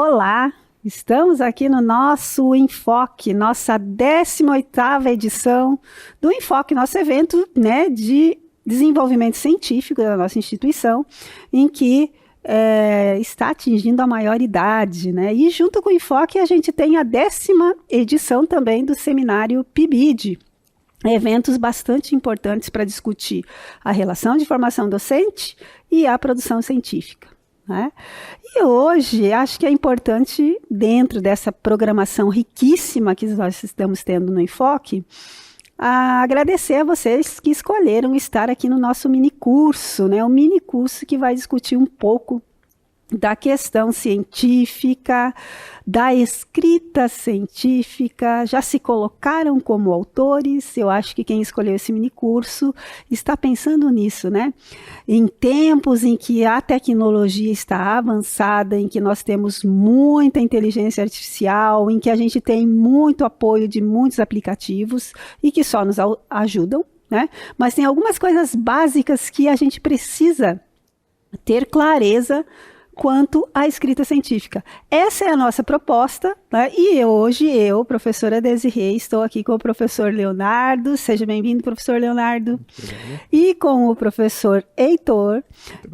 Olá, estamos aqui no nosso Enfoque, nossa 18ª edição do Enfoque, nosso evento, né, de desenvolvimento científico da nossa instituição, em que está atingindo a maioridade, né? E junto com o Enfoque a gente tem a 10ª edição também do seminário PIBID, eventos bastante importantes para discutir a relação de formação docente e a produção científica, né? E hoje acho que é importante, dentro dessa programação riquíssima que nós estamos tendo no Enfoque, agradecer a vocês que escolheram estar aqui no nosso minicurso, né? Um minicurso que vai discutir um pouco da questão científica, da escrita científica, já se colocaram como autores. Eu acho que quem escolheu esse minicurso está pensando nisso, né? Em tempos em que a tecnologia está avançada, em que nós temos muita inteligência artificial, em que a gente tem muito apoio de muitos aplicativos e que só nos ajudam, né? Mas tem algumas coisas básicas que a gente precisa ter clareza quanto à escrita científica. Essa é a nossa proposta, né? E hoje eu, professora Desirê, estou aqui com o professor Leonardo. Seja bem-vindo, professor Leonardo. E com o professor Heitor.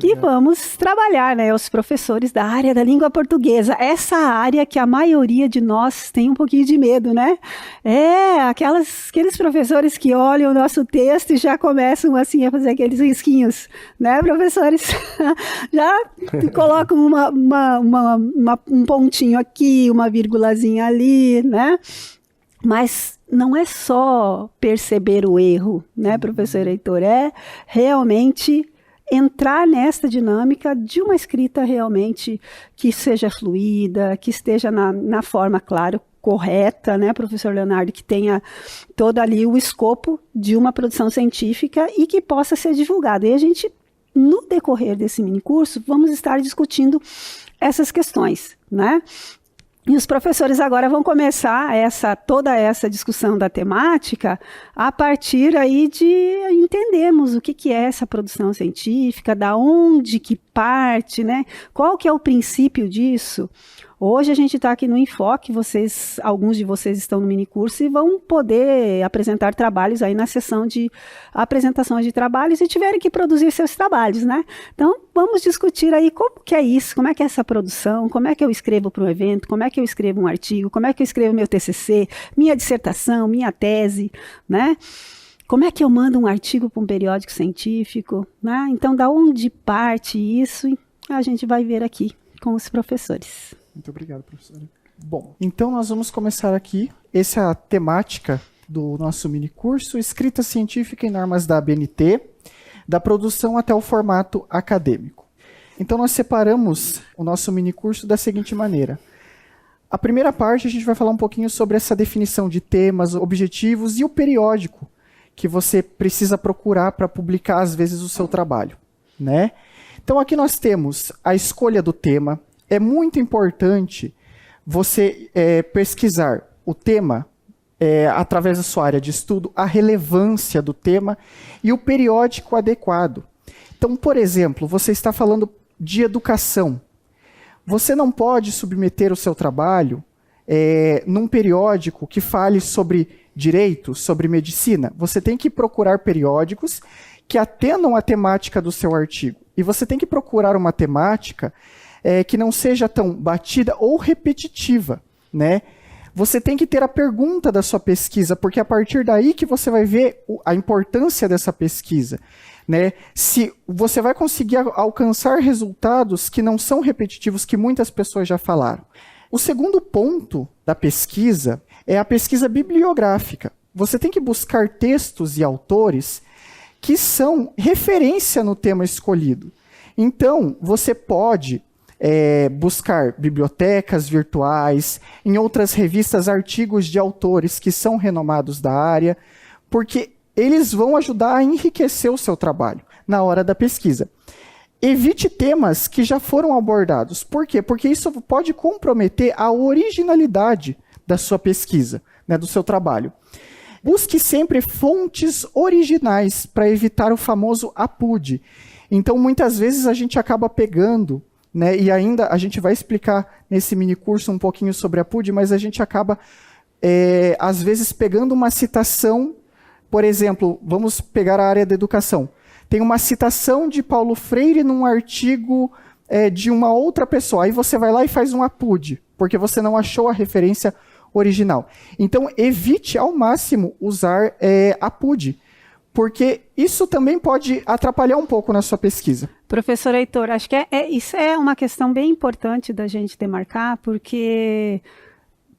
E vamos trabalhar, né, os professores da área da língua portuguesa. Essa área que a maioria de nós tem um pouquinho de medo, né? Aqueles professores que olham o nosso texto e já começam assim a fazer aqueles risquinhos, né, professores? Já colocam um pontinho aqui, uma vírgulazinha ali, né? Mas não é só perceber o erro, né, professor Heitor? É realmente entrar nessa dinâmica de uma escrita realmente que seja fluida, que esteja na forma, claro, correta, né, professor Leonardo, que tenha todo ali o escopo de uma produção científica e que possa ser divulgada. E a gente, no decorrer desse minicurso, vamos estar discutindo essas questões, né? E os professores agora vão começar toda essa discussão da temática a partir aí de entendermos o que é essa produção científica, da onde que parte, né? Qual que é o princípio disso? Hoje a gente está aqui no Enfoque, alguns de vocês estão no minicurso e vão poder apresentar trabalhos aí na sessão de apresentações de trabalhos e tiverem que produzir seus trabalhos, né? Então, vamos discutir aí como que é isso, como é que é essa produção, como é que eu escrevo para um evento, como é que eu escrevo um artigo, como é que eu escrevo meu TCC, minha dissertação, minha tese, né? Como é que eu mando um artigo para um periódico científico, né? Então, da onde parte isso, a gente vai ver aqui com os professores. Muito obrigado, professora. Bom, então nós vamos começar aqui. Essa é a temática do nosso minicurso, escrita científica em normas da ABNT, da produção até o formato acadêmico. Então nós separamos o nosso minicurso da seguinte maneira. A primeira parte a gente vai falar um pouquinho sobre essa definição de temas, objetivos e o periódico que você precisa procurar para publicar, às vezes, o seu trabalho, né? Então aqui nós temos a escolha do tema. É muito importante você pesquisar o tema através da sua área de estudo, a relevância do tema e o periódico adequado. Então, por exemplo, você está falando de educação. Você não pode submeter o seu trabalho num periódico que fale sobre direito, sobre medicina. Você tem que procurar periódicos que atendam a temática do seu artigo. E você tem que procurar uma temática que não seja tão batida ou repetitiva, né? Você tem que ter a pergunta da sua pesquisa, porque é a partir daí que você vai ver a importância dessa pesquisa, né? Se você vai conseguir alcançar resultados que não são repetitivos, que muitas pessoas já falaram. O segundo ponto da pesquisa é a pesquisa bibliográfica. Você tem que buscar textos e autores que são referência no tema escolhido. Então, você pode buscar bibliotecas virtuais, em outras revistas, artigos de autores que são renomados da área, porque eles vão ajudar a enriquecer o seu trabalho na hora da pesquisa. Evite temas que já foram abordados. Por quê? Porque isso pode comprometer a originalidade da sua pesquisa, né, do seu trabalho. Busque sempre fontes originais para evitar o famoso APUD. Então, muitas vezes, a gente acaba pegando né? E ainda a gente vai explicar nesse mini curso um pouquinho sobre a PUD, mas a gente acaba, às vezes, pegando uma citação, por exemplo, vamos pegar a área da educação. Tem uma citação de Paulo Freire num artigo de uma outra pessoa. Aí você vai lá e faz um APUD, porque você não achou a referência original. Então, evite ao máximo usar APUD, porque isso também pode atrapalhar um pouco na sua pesquisa. Professor Heitor, acho que isso é uma questão bem importante da gente demarcar, porque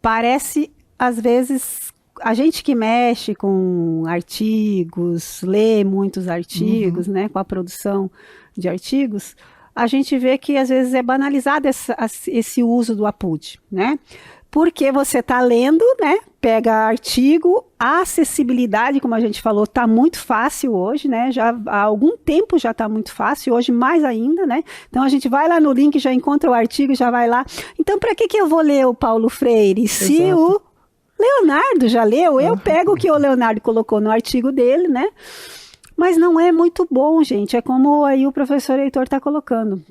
parece, às vezes, a gente que mexe com artigos, lê muitos artigos, né, com a produção de artigos, a gente vê que às vezes é banalizado esse uso do APUD, né? Porque você está lendo, né? Pega artigo, a acessibilidade, como a gente falou, está muito fácil hoje, né? Já há algum tempo já está muito fácil, hoje mais ainda, né? Então a gente vai lá no link, já encontra o artigo, já vai lá. Então, para que eu vou ler o Paulo Freire? Se o Leonardo já leu, eu pego o que o Leonardo colocou no artigo dele, né? Mas não é muito bom, gente. É como aí o professor Heitor está colocando.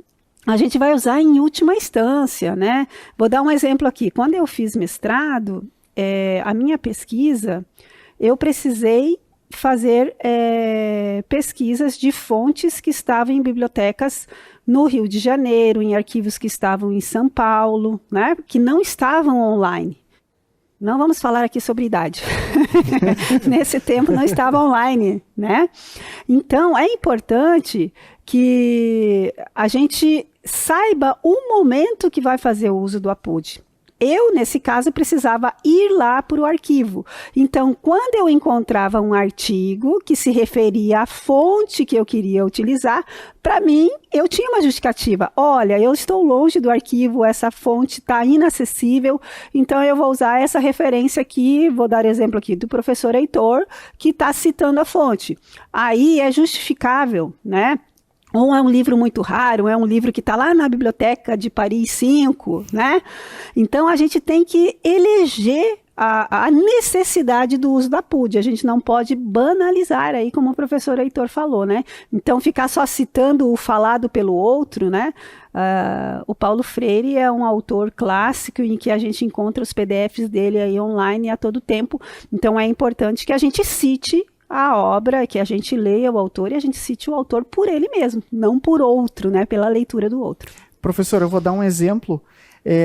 A gente vai usar em última instância, né? Vou dar um exemplo aqui. Quando eu fiz mestrado, a minha pesquisa, eu precisei fazer pesquisas de fontes que estavam em bibliotecas no Rio de Janeiro, em arquivos que estavam em São Paulo, né? Que não estavam online. Não vamos falar aqui sobre idade. Nesse tempo não estava online, né? Então, é importante que a gente saiba o momento que vai fazer o uso do APUD. Eu, nesse caso, precisava ir lá para o arquivo. Então, quando eu encontrava um artigo que se referia à fonte que eu queria utilizar, para mim, eu tinha uma justificativa. Olha, eu estou longe do arquivo, essa fonte está inacessível, então eu vou usar essa referência aqui, vou dar exemplo aqui do professor Heitor, que está citando a fonte. Aí é justificável, né? Ou é um livro muito raro, é um livro que está lá na biblioteca de Paris 5, né? Então, a gente tem que eleger a necessidade do uso da PUD. A gente não pode banalizar aí, como o professor Heitor falou, né? Então, ficar só citando o falado pelo outro, né? O Paulo Freire é um autor clássico em que a gente encontra os PDFs dele aí online a todo tempo. Então, é importante que a gente cite a obra, que a gente leia o autor e a gente cite o autor por ele mesmo, não por outro, né, pela leitura do outro. Professor, eu vou dar um exemplo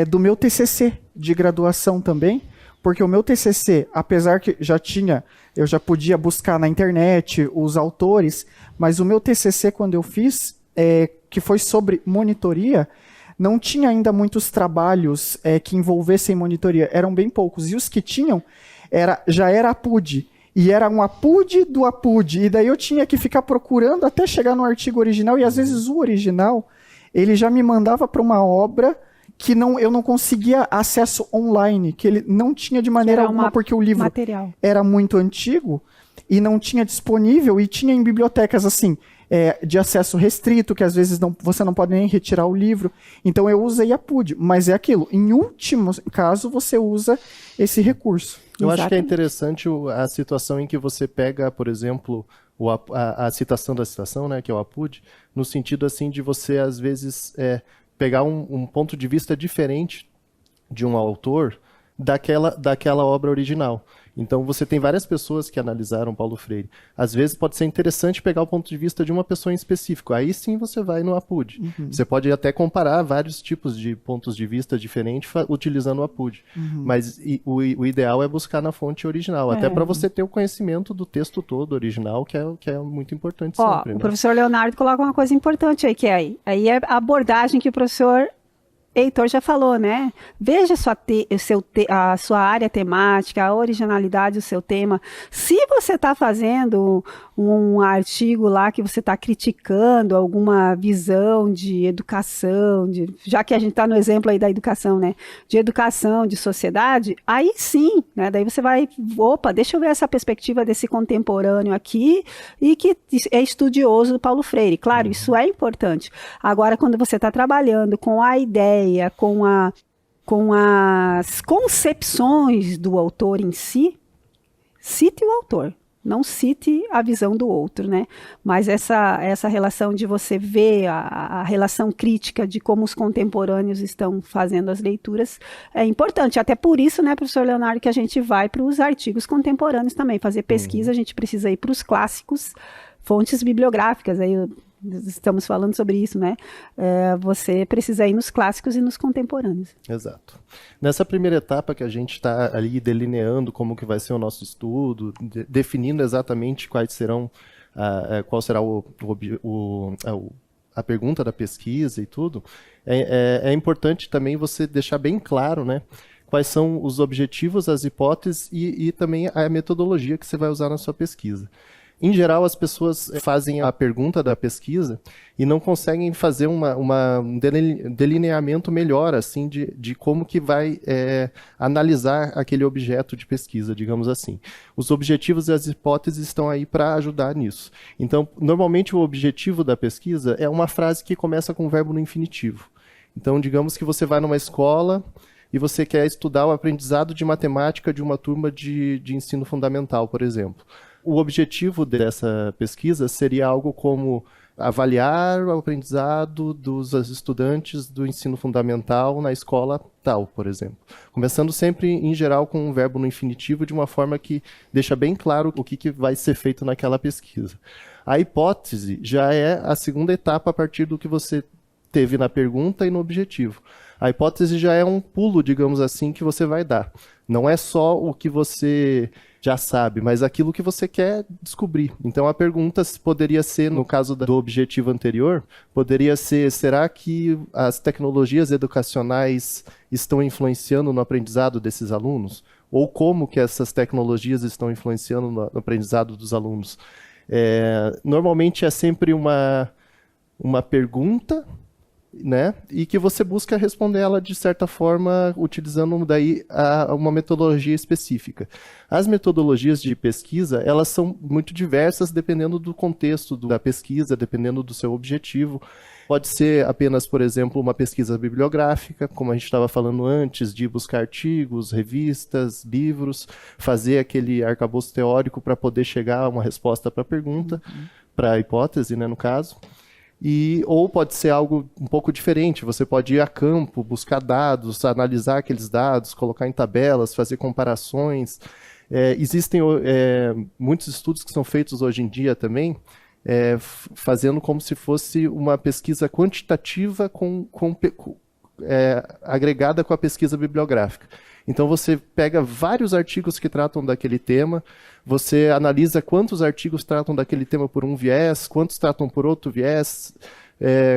do meu TCC de graduação também, porque o meu TCC, apesar que eu já podia buscar na internet os autores, mas o meu TCC, quando eu fiz, que foi sobre monitoria, não tinha ainda muitos trabalhos que envolvessem monitoria, eram bem poucos, e os que tinham já era APUD. E era um APUD do APUD, e daí eu tinha que ficar procurando até chegar no artigo original, e às vezes o original, ele já me mandava para uma obra que eu não conseguia acesso online, que ele não tinha de maneira alguma, porque o livro era muito antigo, e não tinha disponível, e tinha em bibliotecas assim, de acesso restrito, que às vezes você não pode nem retirar o livro. Então eu usei APUD, mas é aquilo, em último caso você usa esse recurso. Eu acho que é interessante a situação em que você pega, por exemplo, a citação da citação, né, que é o APUD, no sentido assim de você, às vezes, pegar um ponto de vista diferente de um autor daquela obra original. Então, você tem várias pessoas que analisaram Paulo Freire. Às vezes, pode ser interessante pegar o ponto de vista de uma pessoa em específico. Aí sim você vai no APUD. Uhum. Você pode até comparar vários tipos de pontos de vista diferentes utilizando o APUD. Uhum. Mas o ideal é buscar na fonte original, até para você ter o conhecimento do texto todo original, que é muito importante sempre. O professor Leonardo coloca uma coisa importante aí, que é a abordagem que o professor Heitor já falou, né? Veja a sua área temática, a originalidade do seu tema. Se você está fazendo um artigo lá que você está criticando alguma visão de educação, já que a gente está no exemplo aí da educação, né? De educação, de sociedade, aí sim, né? Daí você vai, deixa eu ver essa perspectiva desse contemporâneo aqui e que é estudioso do Paulo Freire. Claro, isso é importante. Agora, quando você está trabalhando com a ideia, com as concepções do autor em si, cite o autor. não cite a visão do outro, né? Mas essa relação de você ver a relação crítica de como os contemporâneos estão fazendo as leituras é importante. Até por isso, né, professor Leonardo, que a gente vai para os artigos contemporâneos também. Fazer pesquisa, a gente precisa ir para os clássicos, fontes bibliográficas, aí estamos falando sobre isso, né? Você precisa ir nos clássicos e nos contemporâneos. Exato. Nessa primeira etapa que a gente está ali delineando como que vai ser o nosso estudo, definindo exatamente quais serão, qual será a pergunta da pesquisa e tudo, é importante também você deixar bem claro, né, quais são os objetivos, as hipóteses e também a metodologia que você vai usar na sua pesquisa. Em geral, as pessoas fazem a pergunta da pesquisa e não conseguem fazer um delineamento melhor assim, de como que vai analisar aquele objeto de pesquisa, digamos assim. Os objetivos e as hipóteses estão aí para ajudar nisso. Então, normalmente o objetivo da pesquisa é uma frase que começa com o verbo no infinitivo. Então, digamos que você vai numa escola e você quer estudar o aprendizado de matemática de uma turma de ensino fundamental, por exemplo. O objetivo dessa pesquisa seria algo como avaliar o aprendizado dos estudantes do ensino fundamental na escola tal, por exemplo. Começando sempre, em geral, com um verbo no infinitivo, de uma forma que deixa bem claro o que vai ser feito naquela pesquisa. A hipótese já é a segunda etapa a partir do que você teve na pergunta e no objetivo. A hipótese já é um pulo, digamos assim, que você vai dar. Não é só o que você já sabe, mas aquilo que você quer descobrir. Então a pergunta poderia ser, no caso do objetivo anterior, poderia ser, será que as tecnologias educacionais estão influenciando no aprendizado desses alunos? Ou como que essas tecnologias estão influenciando no aprendizado dos alunos? Normalmente é sempre uma pergunta, né? E que você busca responder ela de certa forma utilizando daí uma metodologia específica. As metodologias de pesquisa, elas são muito diversas dependendo do contexto da pesquisa, dependendo do seu objetivo. Pode ser apenas, por exemplo, uma pesquisa bibliográfica, como a gente estava falando antes, de buscar artigos, revistas, livros, fazer aquele arcabouço teórico para poder chegar a uma resposta para a pergunta, para a hipótese, né, no caso. Ou pode ser algo um pouco diferente, você pode ir a campo, buscar dados, analisar aqueles dados, colocar em tabelas, fazer comparações. Existem muitos estudos que são feitos hoje em dia também, fazendo como se fosse uma pesquisa quantitativa agregada com a pesquisa bibliográfica. Então você pega vários artigos que tratam daquele tema, você analisa quantos artigos tratam daquele tema por um viés, quantos tratam por outro viés,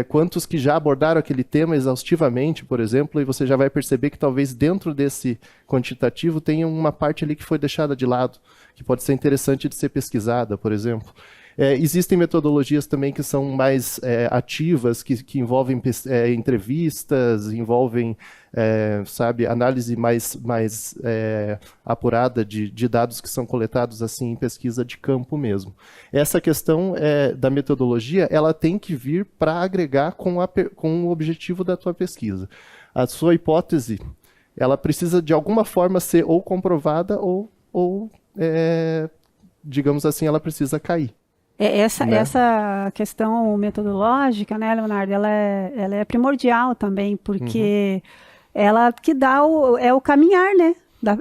quantos que já abordaram aquele tema exaustivamente, por exemplo, e você já vai perceber que talvez dentro desse quantitativo tenha uma parte ali que foi deixada de lado, que pode ser interessante de ser pesquisada, por exemplo. Existem metodologias também que são mais ativas, que envolvem entrevistas, envolvem análise mais apurada de dados que são coletados assim em pesquisa de campo mesmo. Essa questão da metodologia, ela tem que vir para agregar com o objetivo da tua pesquisa. A sua hipótese, ela precisa de alguma forma ser ou comprovada ou digamos assim, ela precisa cair. Essa questão metodológica, né, Leonardo, ela é primordial também, porque ela que dá o caminhar, né,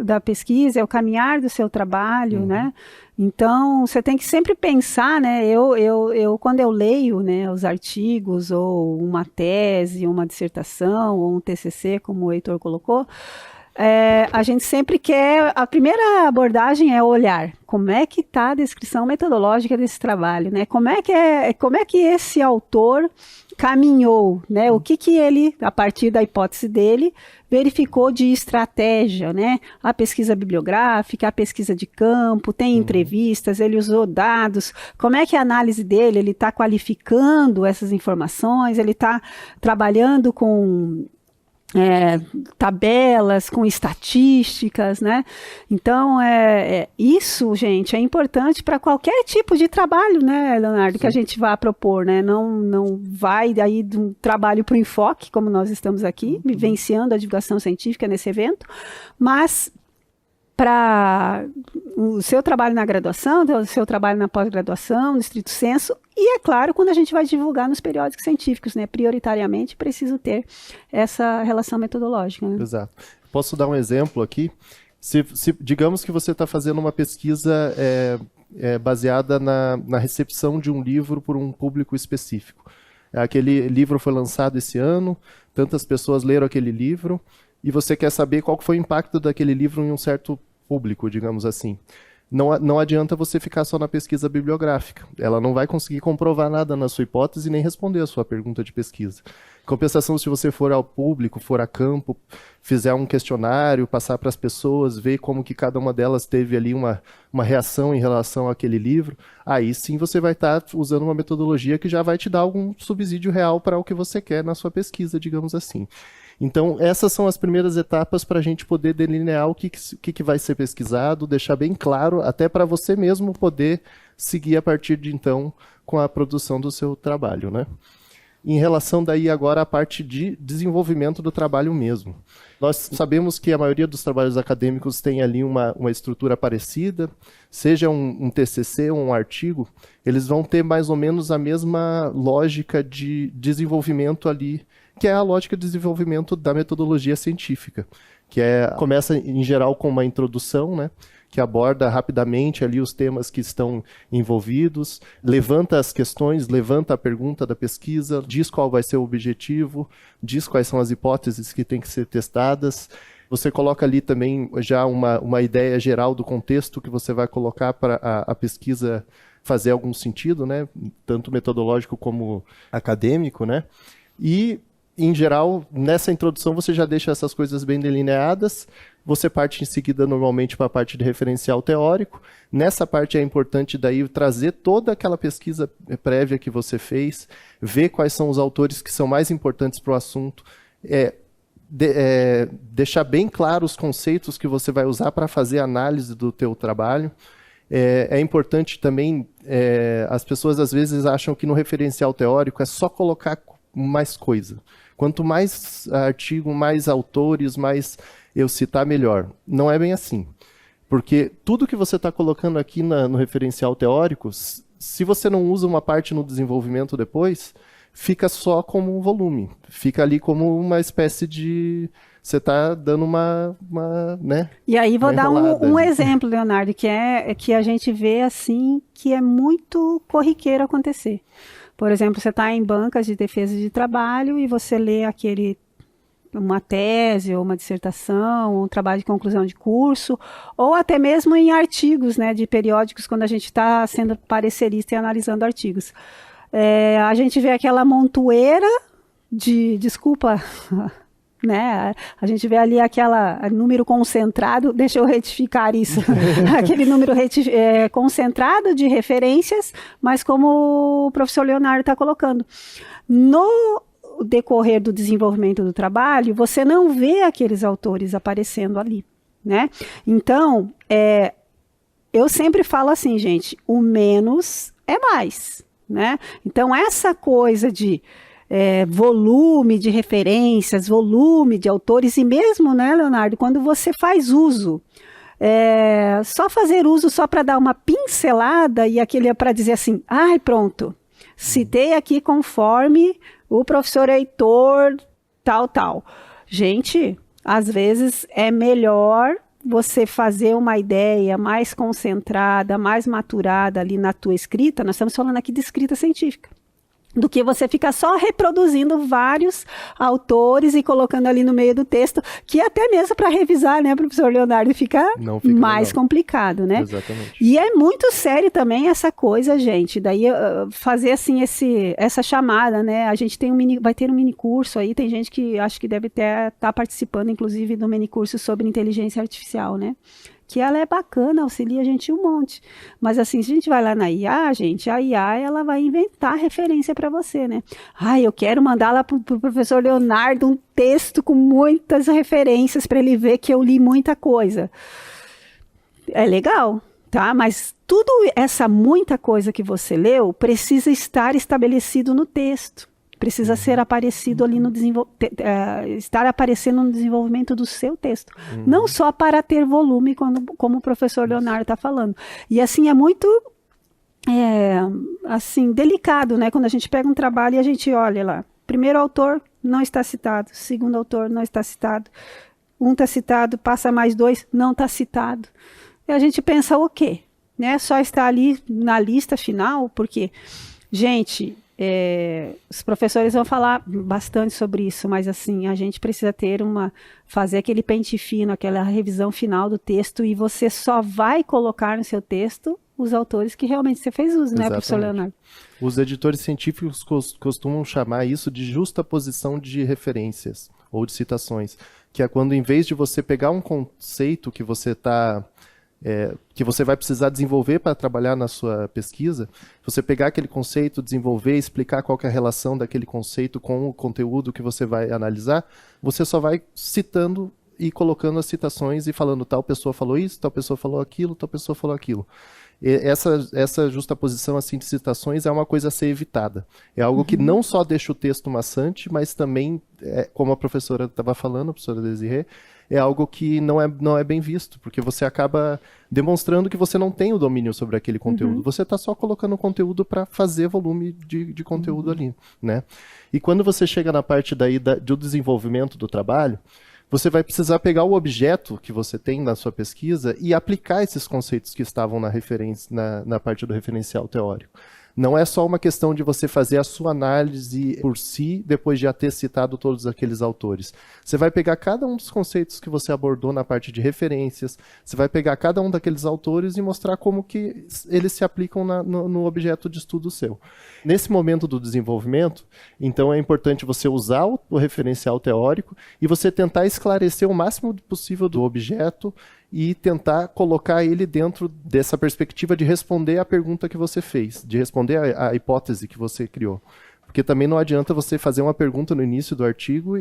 da pesquisa, é o caminhar do seu trabalho, né? Então, você tem que sempre pensar, né, eu quando eu leio, né, os artigos, ou uma tese, uma dissertação, ou um TCC, como o Heitor colocou, a gente sempre quer, a primeira abordagem é olhar como é que está a descrição metodológica desse trabalho, né? Como é que esse autor caminhou, né? O que ele, a partir da hipótese dele, verificou de estratégia, né? A pesquisa bibliográfica, a pesquisa de campo, tem entrevistas, ele usou dados, como é que a análise dele, ele está qualificando essas informações, ele está trabalhando com tabelas, com estatísticas, né? Então, isso, gente, é importante para qualquer tipo de trabalho, né, Leonardo, que a gente vá propor, né? Não vai daí de um trabalho para o enfoque, como nós estamos aqui, vivenciando a divulgação científica nesse evento, mas para o seu trabalho na graduação, o seu trabalho na pós-graduação, no estrito senso, e é claro, quando a gente vai divulgar nos periódicos científicos, né? Prioritariamente, preciso ter essa relação metodológica. Né? Exato. Posso dar um exemplo aqui? Digamos que você está fazendo uma pesquisa baseada na recepção de um livro por um público específico. Aquele livro foi lançado esse ano, tantas pessoas leram aquele livro, e você quer saber qual foi o impacto daquele livro em um certo público, digamos assim. Não adianta você ficar só na pesquisa bibliográfica. Ela não vai conseguir comprovar nada na sua hipótese nem responder a sua pergunta de pesquisa. Em compensação, se você for ao público, for a campo, fizer um questionário, passar para as pessoas, ver como que cada uma delas teve ali uma reação em relação àquele livro, aí sim você vai estar usando uma metodologia que já vai te dar algum subsídio real para o que você quer na sua pesquisa, digamos assim. Então, essas são as primeiras etapas para a gente poder delinear o que vai ser pesquisado, deixar bem claro, até para você mesmo poder seguir a partir de então com a produção do seu trabalho, né? Em relação daí agora à parte de desenvolvimento do trabalho mesmo. Nós sabemos que a maioria dos trabalhos acadêmicos tem ali uma estrutura parecida, seja um TCC ou um artigo, eles vão ter mais ou menos a mesma lógica de desenvolvimento ali, que é a lógica de desenvolvimento da metodologia científica, que começa em geral com uma introdução, né, que aborda rapidamente ali os temas que estão envolvidos, levanta as questões, levanta a pergunta da pesquisa, diz qual vai ser o objetivo, diz quais são as hipóteses que têm que ser testadas. Você coloca ali também já uma ideia geral do contexto que você vai colocar para a pesquisa fazer algum sentido, né, tanto metodológico como acadêmico, né, e em geral, nessa introdução você já deixa essas coisas bem delineadas, você parte em seguida normalmente para a parte de referencial teórico. Nessa parte é importante daí trazer toda aquela pesquisa prévia que você fez, ver quais são os autores que são mais importantes para o assunto, deixar bem claro os conceitos que você vai usar para fazer a análise do teu trabalho. É importante também, as pessoas às vezes acham que no referencial teórico é só colocar mais coisa. Quanto mais artigo, mais autores, mais eu citar, melhor. Não é bem assim. Porque tudo que você está colocando aqui no referencial teórico, se você não usa uma parte no desenvolvimento depois, fica só como um volume. Fica ali como uma espécie de... Você está dando né? E aí vou dar um exemplo, Leonardo, que a gente vê assim que é muito corriqueiro acontecer. Por exemplo, você está em bancas de defesa de trabalho e você lê uma tese ou uma dissertação, um trabalho de conclusão de curso, ou até mesmo em artigos, né, de periódicos, quando a gente está sendo parecerista e analisando artigos. A gente vê aquela montoeira desculpa, né? A gente vê ali número concentrado, deixa eu retificar isso, aquele número concentrado de referências, mas como o professor Leonardo está colocando, no decorrer do desenvolvimento do trabalho, você não vê aqueles autores aparecendo ali, né? Então, eu sempre falo assim, gente, o menos é mais, né? Então, essa coisa de volume de referências, volume de autores, e mesmo, né, Leonardo, quando você faz uso, só fazer uso só para dar uma pincelada e aquele é para dizer assim, pronto, citei aqui conforme o professor Heitor, tal. Gente, às vezes é melhor você fazer uma ideia mais concentrada, mais maturada ali na tua escrita, nós estamos falando aqui de escrita científica, do que você ficar só reproduzindo vários autores e colocando ali no meio do texto, que até mesmo para revisar, né, professor Leonardo, fica mais complicado, né? Exatamente. E é muito sério também essa coisa, gente, daí fazer assim essa chamada, né? A gente vai ter um mini curso aí, tem gente que acho que deve estar participando, inclusive, do mini curso sobre inteligência artificial, né? Que ela é bacana, auxilia a gente um monte. Mas assim, se a gente vai lá na IA, gente, a IA, ela vai inventar referência para você, né? Eu quero mandar lá pro professor Leonardo um texto com muitas referências para ele ver que eu li muita coisa. É legal, tá? Mas muita coisa que você leu precisa estar estabelecido no texto. precisa ser aparecido ali no estar aparecendo no desenvolvimento do seu texto. Não só para ter volume, como o professor Leonardo está falando. E assim, é muito assim, delicado, né? Quando a gente pega um trabalho e a gente olha lá, primeiro autor não está citado, segundo autor não está citado, um está citado, passa mais 2, não está citado. E a gente pensa o quê? Né? Só está ali na lista final, porque, gente, os professores vão falar bastante sobre isso, mas assim, a gente precisa fazer aquele pente fino, aquela revisão final do texto, e você só vai colocar no seu texto os autores que realmente você fez uso, né, professor Leonardo? Os editores científicos costumam chamar isso de justaposição de referências ou de citações, que é quando, em vez de você pegar um conceito que você que você vai precisar desenvolver para trabalhar na sua pesquisa, você pegar aquele conceito, desenvolver, explicar qual que é a relação daquele conceito com o conteúdo que você vai analisar, você só vai citando e colocando as citações e falando tal pessoa falou isso, tal pessoa falou aquilo, tal pessoa falou aquilo. Essa justaposição assim, de citações é uma coisa a ser evitada. É algo que não só deixa o texto maçante, mas também, como a professora estava falando, a professora Desirê, é algo que não é bem visto, porque você acaba demonstrando que você não tem o domínio sobre aquele conteúdo. Você está só colocando conteúdo para fazer volume de conteúdo ali, né? E quando você chega na parte daí do desenvolvimento do trabalho, você vai precisar pegar o objeto que você tem na sua pesquisa e aplicar esses conceitos que estavam na parte do referencial teórico. Não é só uma questão de você fazer a sua análise por si, depois de já ter citado todos aqueles autores. Você vai pegar cada um dos conceitos que você abordou na parte de referências, você vai pegar cada um daqueles autores e mostrar como que eles se aplicam no objeto de estudo seu. Nesse momento do desenvolvimento, então é importante você usar o referencial teórico e você tentar esclarecer o máximo possível do objeto e tentar colocar ele dentro dessa perspectiva de responder a pergunta que você fez, de responder a hipótese que você criou. Porque também não adianta você fazer uma pergunta no início do artigo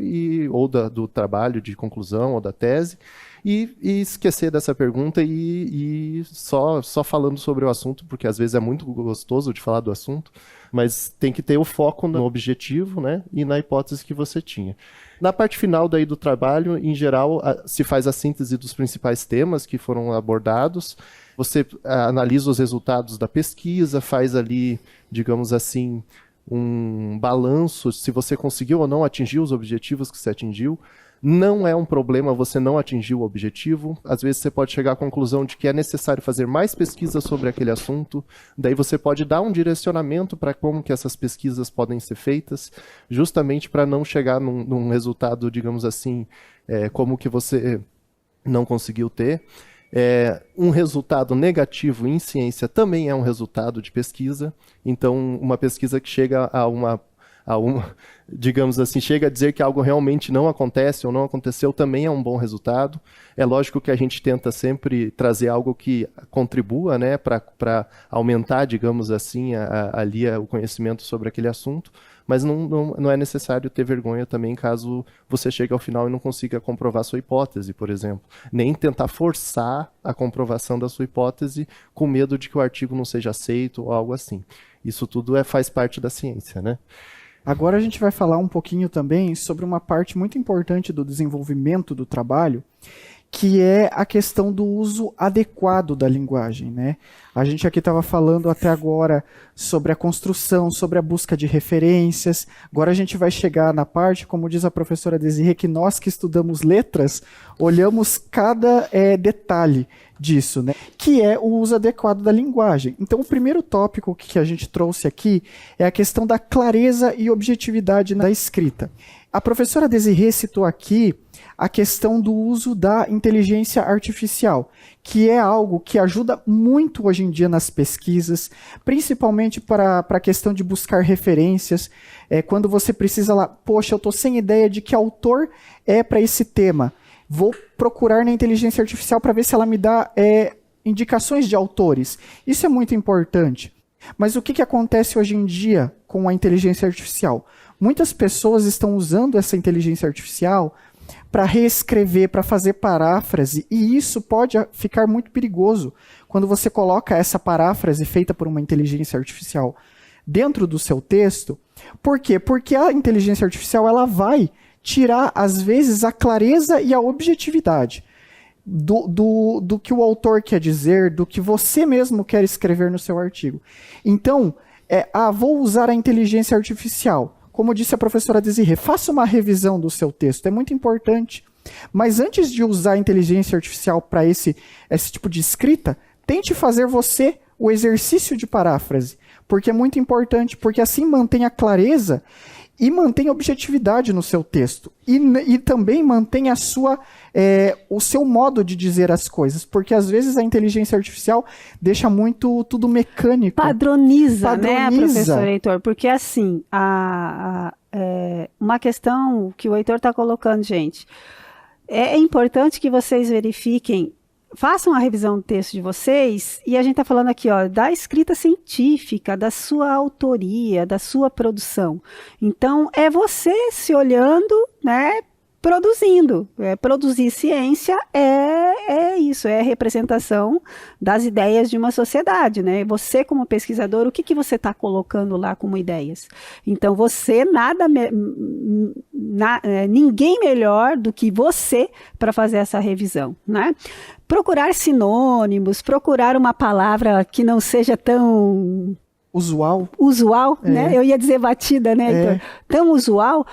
ou do trabalho de conclusão ou da tese e esquecer dessa pergunta e só falando sobre o assunto, porque às vezes é muito gostoso de falar do assunto, mas tem que ter o foco no objetivo, né, e na hipótese que você tinha. Na parte final daí do trabalho, em geral, se faz a síntese dos principais temas que foram abordados, você analisa os resultados da pesquisa, faz ali, digamos assim, um balanço, se você conseguiu ou não atingir os objetivos que você atingiu. Não é um problema você não atingir o objetivo. Às vezes você pode chegar à conclusão de que é necessário fazer mais pesquisa sobre aquele assunto. Daí você pode dar um direcionamento para como que essas pesquisas podem ser feitas, justamente para não chegar num resultado, digamos assim, como que você não conseguiu ter. Um resultado negativo em ciência também é um resultado de pesquisa. Então, uma pesquisa que chega a uma digamos assim, chega a dizer que algo realmente não acontece ou não aconteceu, também é um bom resultado. É lógico que a gente tenta sempre trazer algo que contribua, né, para aumentar, digamos assim, o conhecimento sobre aquele assunto, mas não é necessário ter vergonha também caso você chegue ao final e não consiga comprovar sua hipótese, por exemplo. Nem tentar forçar a comprovação da sua hipótese com medo de que o artigo não seja aceito ou algo assim. Isso tudo faz parte da ciência, né? Agora a gente vai falar um pouquinho também sobre uma parte muito importante do desenvolvimento do trabalho, que é a questão do uso adequado da linguagem, né? A gente aqui estava falando até agora sobre a construção, sobre a busca de referências. Agora a gente vai chegar na parte, como diz a professora Desirê, que nós que estudamos letras, olhamos cada detalhe disso, né? Que é o uso adequado da linguagem. Então, o primeiro tópico que a gente trouxe aqui é a questão da clareza e objetividade na escrita. A professora Desirê citou aqui a questão do uso da inteligência artificial, que é algo que ajuda muito hoje em dia nas pesquisas, principalmente para a questão de buscar referências. Quando você precisa lá, poxa, eu estou sem ideia de que autor é para esse tema. Vou procurar na inteligência artificial para ver se ela me dá indicações de autores. Isso é muito importante. Mas o que acontece hoje em dia com a inteligência artificial? Muitas pessoas estão usando essa inteligência artificial para reescrever, para fazer paráfrase, e isso pode ficar muito perigoso quando você coloca essa paráfrase feita por uma inteligência artificial dentro do seu texto. Por quê? Porque a inteligência artificial ela vai tirar, às vezes, a clareza e a objetividade do que o autor quer dizer, do que você mesmo quer escrever no seu artigo. Então, vou usar a inteligência artificial. Como disse a professora Desirê, faça uma revisão do seu texto, é muito importante. Mas antes de usar a inteligência artificial para esse tipo de escrita, tente fazer você o exercício de paráfrase, porque é muito importante, porque assim mantém a clareza e mantém a objetividade no seu texto. E também mantém o seu modo de dizer as coisas, porque às vezes a inteligência artificial deixa muito tudo mecânico. Padroniza, né, professor Heitor? Porque assim, uma questão que o Heitor está colocando, gente, é importante que vocês verifiquem, façam a revisão do texto de vocês, e a gente está falando aqui, ó, da escrita científica, da sua autoria, da sua produção. Então, é você se olhando, né, produzindo. Produzir ciência é isso, é a representação das ideias de uma sociedade, né? Você, como pesquisador, o que você está colocando lá como ideias? Então, você, ninguém melhor do que você para fazer essa revisão, né? Procurar sinônimos, procurar uma palavra que não seja tão usual, né? Eu ia dizer batida, né, Heitor? Tão usual.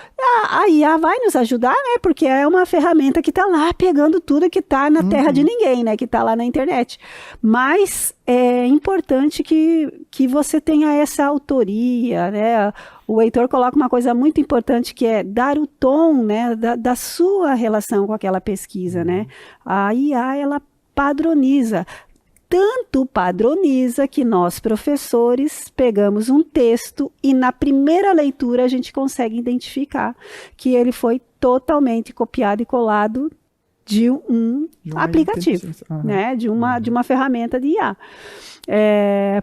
A IA vai nos ajudar, né? Porque é uma ferramenta que está lá pegando tudo que está na terra de ninguém, né? Que está lá na internet. Mas é importante que você tenha essa autoria, né? O Heitor coloca uma coisa muito importante que é dar o tom, né? Da sua relação com aquela pesquisa, né? A IA, ela padroniza. Tanto padroniza que nós, professores, pegamos um texto e na primeira leitura a gente consegue identificar que ele foi totalmente copiado e colado de um aplicativo, né? De uma ferramenta de IA.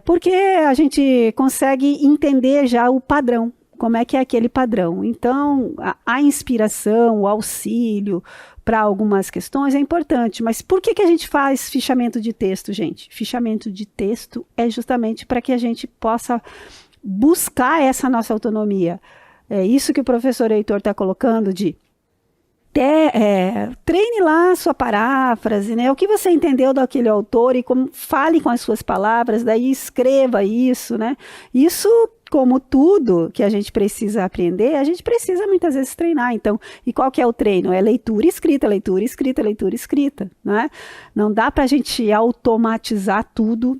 Porque a gente consegue entender já o padrão. Como é que é aquele padrão? Então, a inspiração, o auxílio para algumas questões é importante, mas por que a gente faz fichamento de texto, gente? Fichamento de texto é justamente para que a gente possa buscar essa nossa autonomia. É isso que o professor Heitor está colocando de treine lá a sua paráfrase, né? O que você entendeu daquele autor e fale com as suas palavras, daí escreva isso, né? Isso, como tudo que a gente precisa aprender, a gente precisa muitas vezes treinar. Então, e qual que é o treino? É leitura, escrita, né? Não dá para a gente automatizar tudo,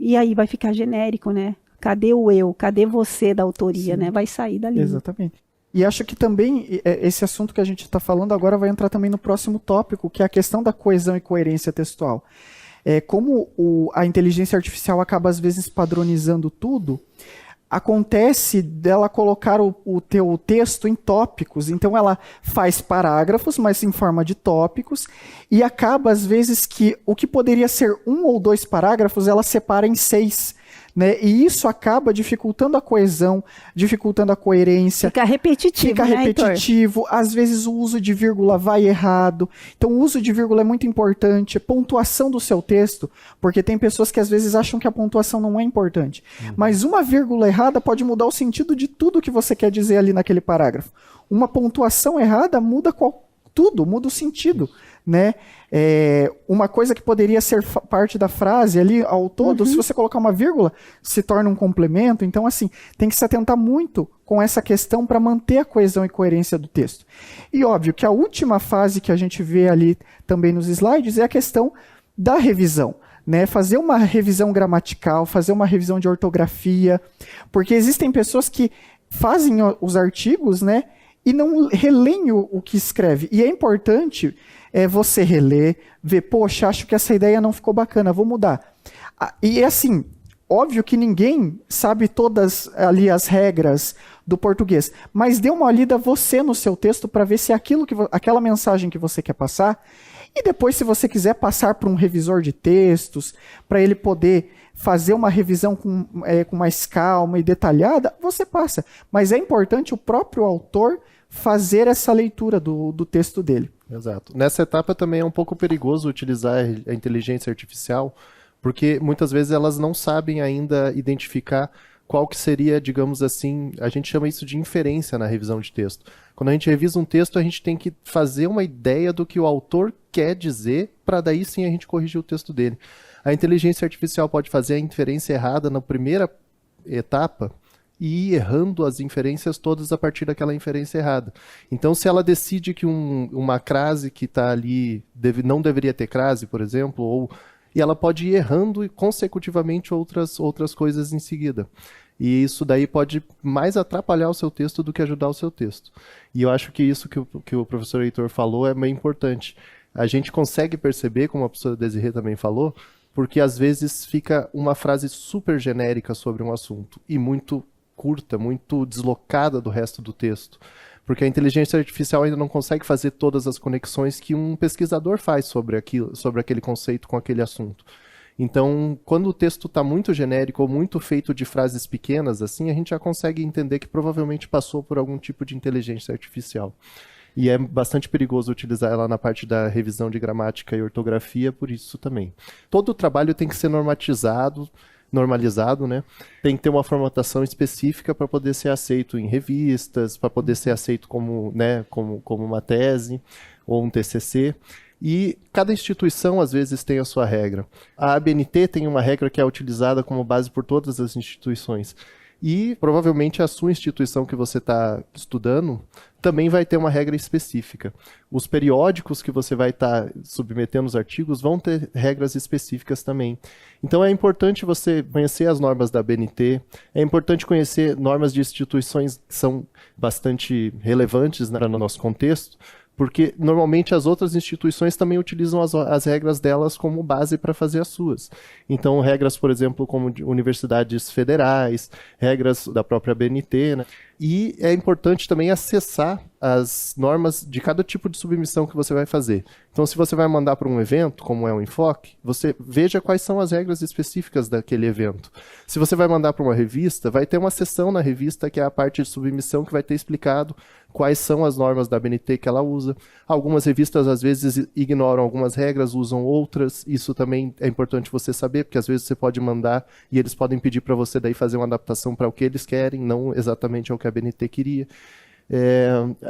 e aí vai ficar genérico, né? Cadê o eu? Cadê você da autoria, né? Vai sair dali. Exatamente. E acho que também esse assunto que a gente está falando agora vai entrar também no próximo tópico, que é a questão da coesão e coerência textual. Como a inteligência artificial acaba, às vezes, padronizando tudo, acontece dela colocar o teu texto em tópicos. Então, ela faz parágrafos, mas em forma de tópicos, e acaba, às vezes, que o que poderia ser 1 ou 2 parágrafos, ela separa em 6. Né? E isso acaba dificultando a coesão, dificultando a coerência. Fica repetitivo, às vezes o uso de vírgula vai errado. Então o uso de vírgula é muito importante, a pontuação do seu texto, porque tem pessoas que às vezes acham que a pontuação não é importante. Mas uma vírgula errada pode mudar o sentido de tudo que você quer dizer ali naquele parágrafo. Uma pontuação errada muda tudo, muda o sentido. Né? Uma coisa que poderia ser parte da frase ali ao todo, se você colocar uma vírgula, se torna um complemento. Então, assim, tem que se atentar muito com essa questão para manter a coesão e coerência do texto. E óbvio que a última fase que a gente vê ali também nos slides é a questão da revisão. Né? Fazer uma revisão gramatical, fazer uma revisão de ortografia, porque existem pessoas que fazem os artigos, né, e não releem o que escreve. E é importante você reler, ver, poxa, acho que essa ideia não ficou bacana, vou mudar. E assim, óbvio que ninguém sabe todas ali as regras do português, mas dê uma lida você no seu texto para ver se é aquela mensagem que você quer passar, e depois, se você quiser passar para um revisor de textos, para ele poder fazer uma revisão com mais calma e detalhada, você passa. Mas é importante o próprio autor fazer essa leitura do texto dele. Exato. Nessa etapa também é um pouco perigoso utilizar a inteligência artificial, Porque muitas vezes elas não sabem ainda identificar qual que seria, digamos assim, a gente chama isso de inferência na revisão de texto. Quando a gente revisa um texto, a gente tem que fazer uma ideia do que o autor quer dizer, para daí sim a gente corrigir o texto dele. A inteligência artificial pode fazer a inferência errada na primeira etapa e ir errando as inferências todas a partir daquela inferência errada. Então, se ela decide que uma crase que está ali não deveria ter crase, por exemplo, e ela pode ir errando consecutivamente outras coisas em seguida. E isso daí pode mais atrapalhar o seu texto do que ajudar o seu texto. E eu acho que isso que o professor Heitor falou é bem importante. A gente consegue perceber, como a professora Desirê também falou, porque às vezes fica uma frase super genérica sobre um assunto e muito curta, muito deslocada do resto do texto. Porque a inteligência artificial ainda não consegue fazer todas as conexões que um pesquisador faz sobre aquele conceito com aquele assunto. Então, quando o texto está muito genérico ou muito feito de frases pequenas, assim, a gente já consegue entender que provavelmente passou por algum tipo de inteligência artificial. E é bastante perigoso utilizar ela na parte da revisão de gramática e ortografia, por isso também. Todo o trabalho tem que ser normalizado, né? Tem que ter uma formatação específica para poder ser aceito em revistas, para poder ser aceito como uma tese ou um TCC. E cada instituição, às vezes, tem a sua regra. A ABNT tem uma regra que é utilizada como base por todas as instituições. E, provavelmente, a sua instituição que você está estudando também vai ter uma regra específica. Os periódicos que você vai estar submetendo os artigos vão ter regras específicas também. Então, é importante você conhecer as normas da ABNT, é importante conhecer normas de instituições que são bastante relevantes, né, no nosso contexto, porque normalmente as outras instituições também utilizam as regras delas como base para fazer as suas. Então, regras, por exemplo, como de universidades federais, regras da própria BNT, né? E é importante também acessar as normas de cada tipo de submissão que você vai fazer. Então, se você vai mandar para um evento, como é o Enfoque, você veja quais são as regras específicas daquele evento. Se você vai mandar para uma revista, vai ter uma seção na revista que é a parte de submissão que vai ter explicado quais são as normas da ABNT que ela usa. Algumas revistas, às vezes, ignoram algumas regras, usam outras. Isso também é importante você saber, porque às vezes você pode mandar e eles podem pedir para você daí fazer uma adaptação para o que eles querem, não exatamente ao que a ABNT queria.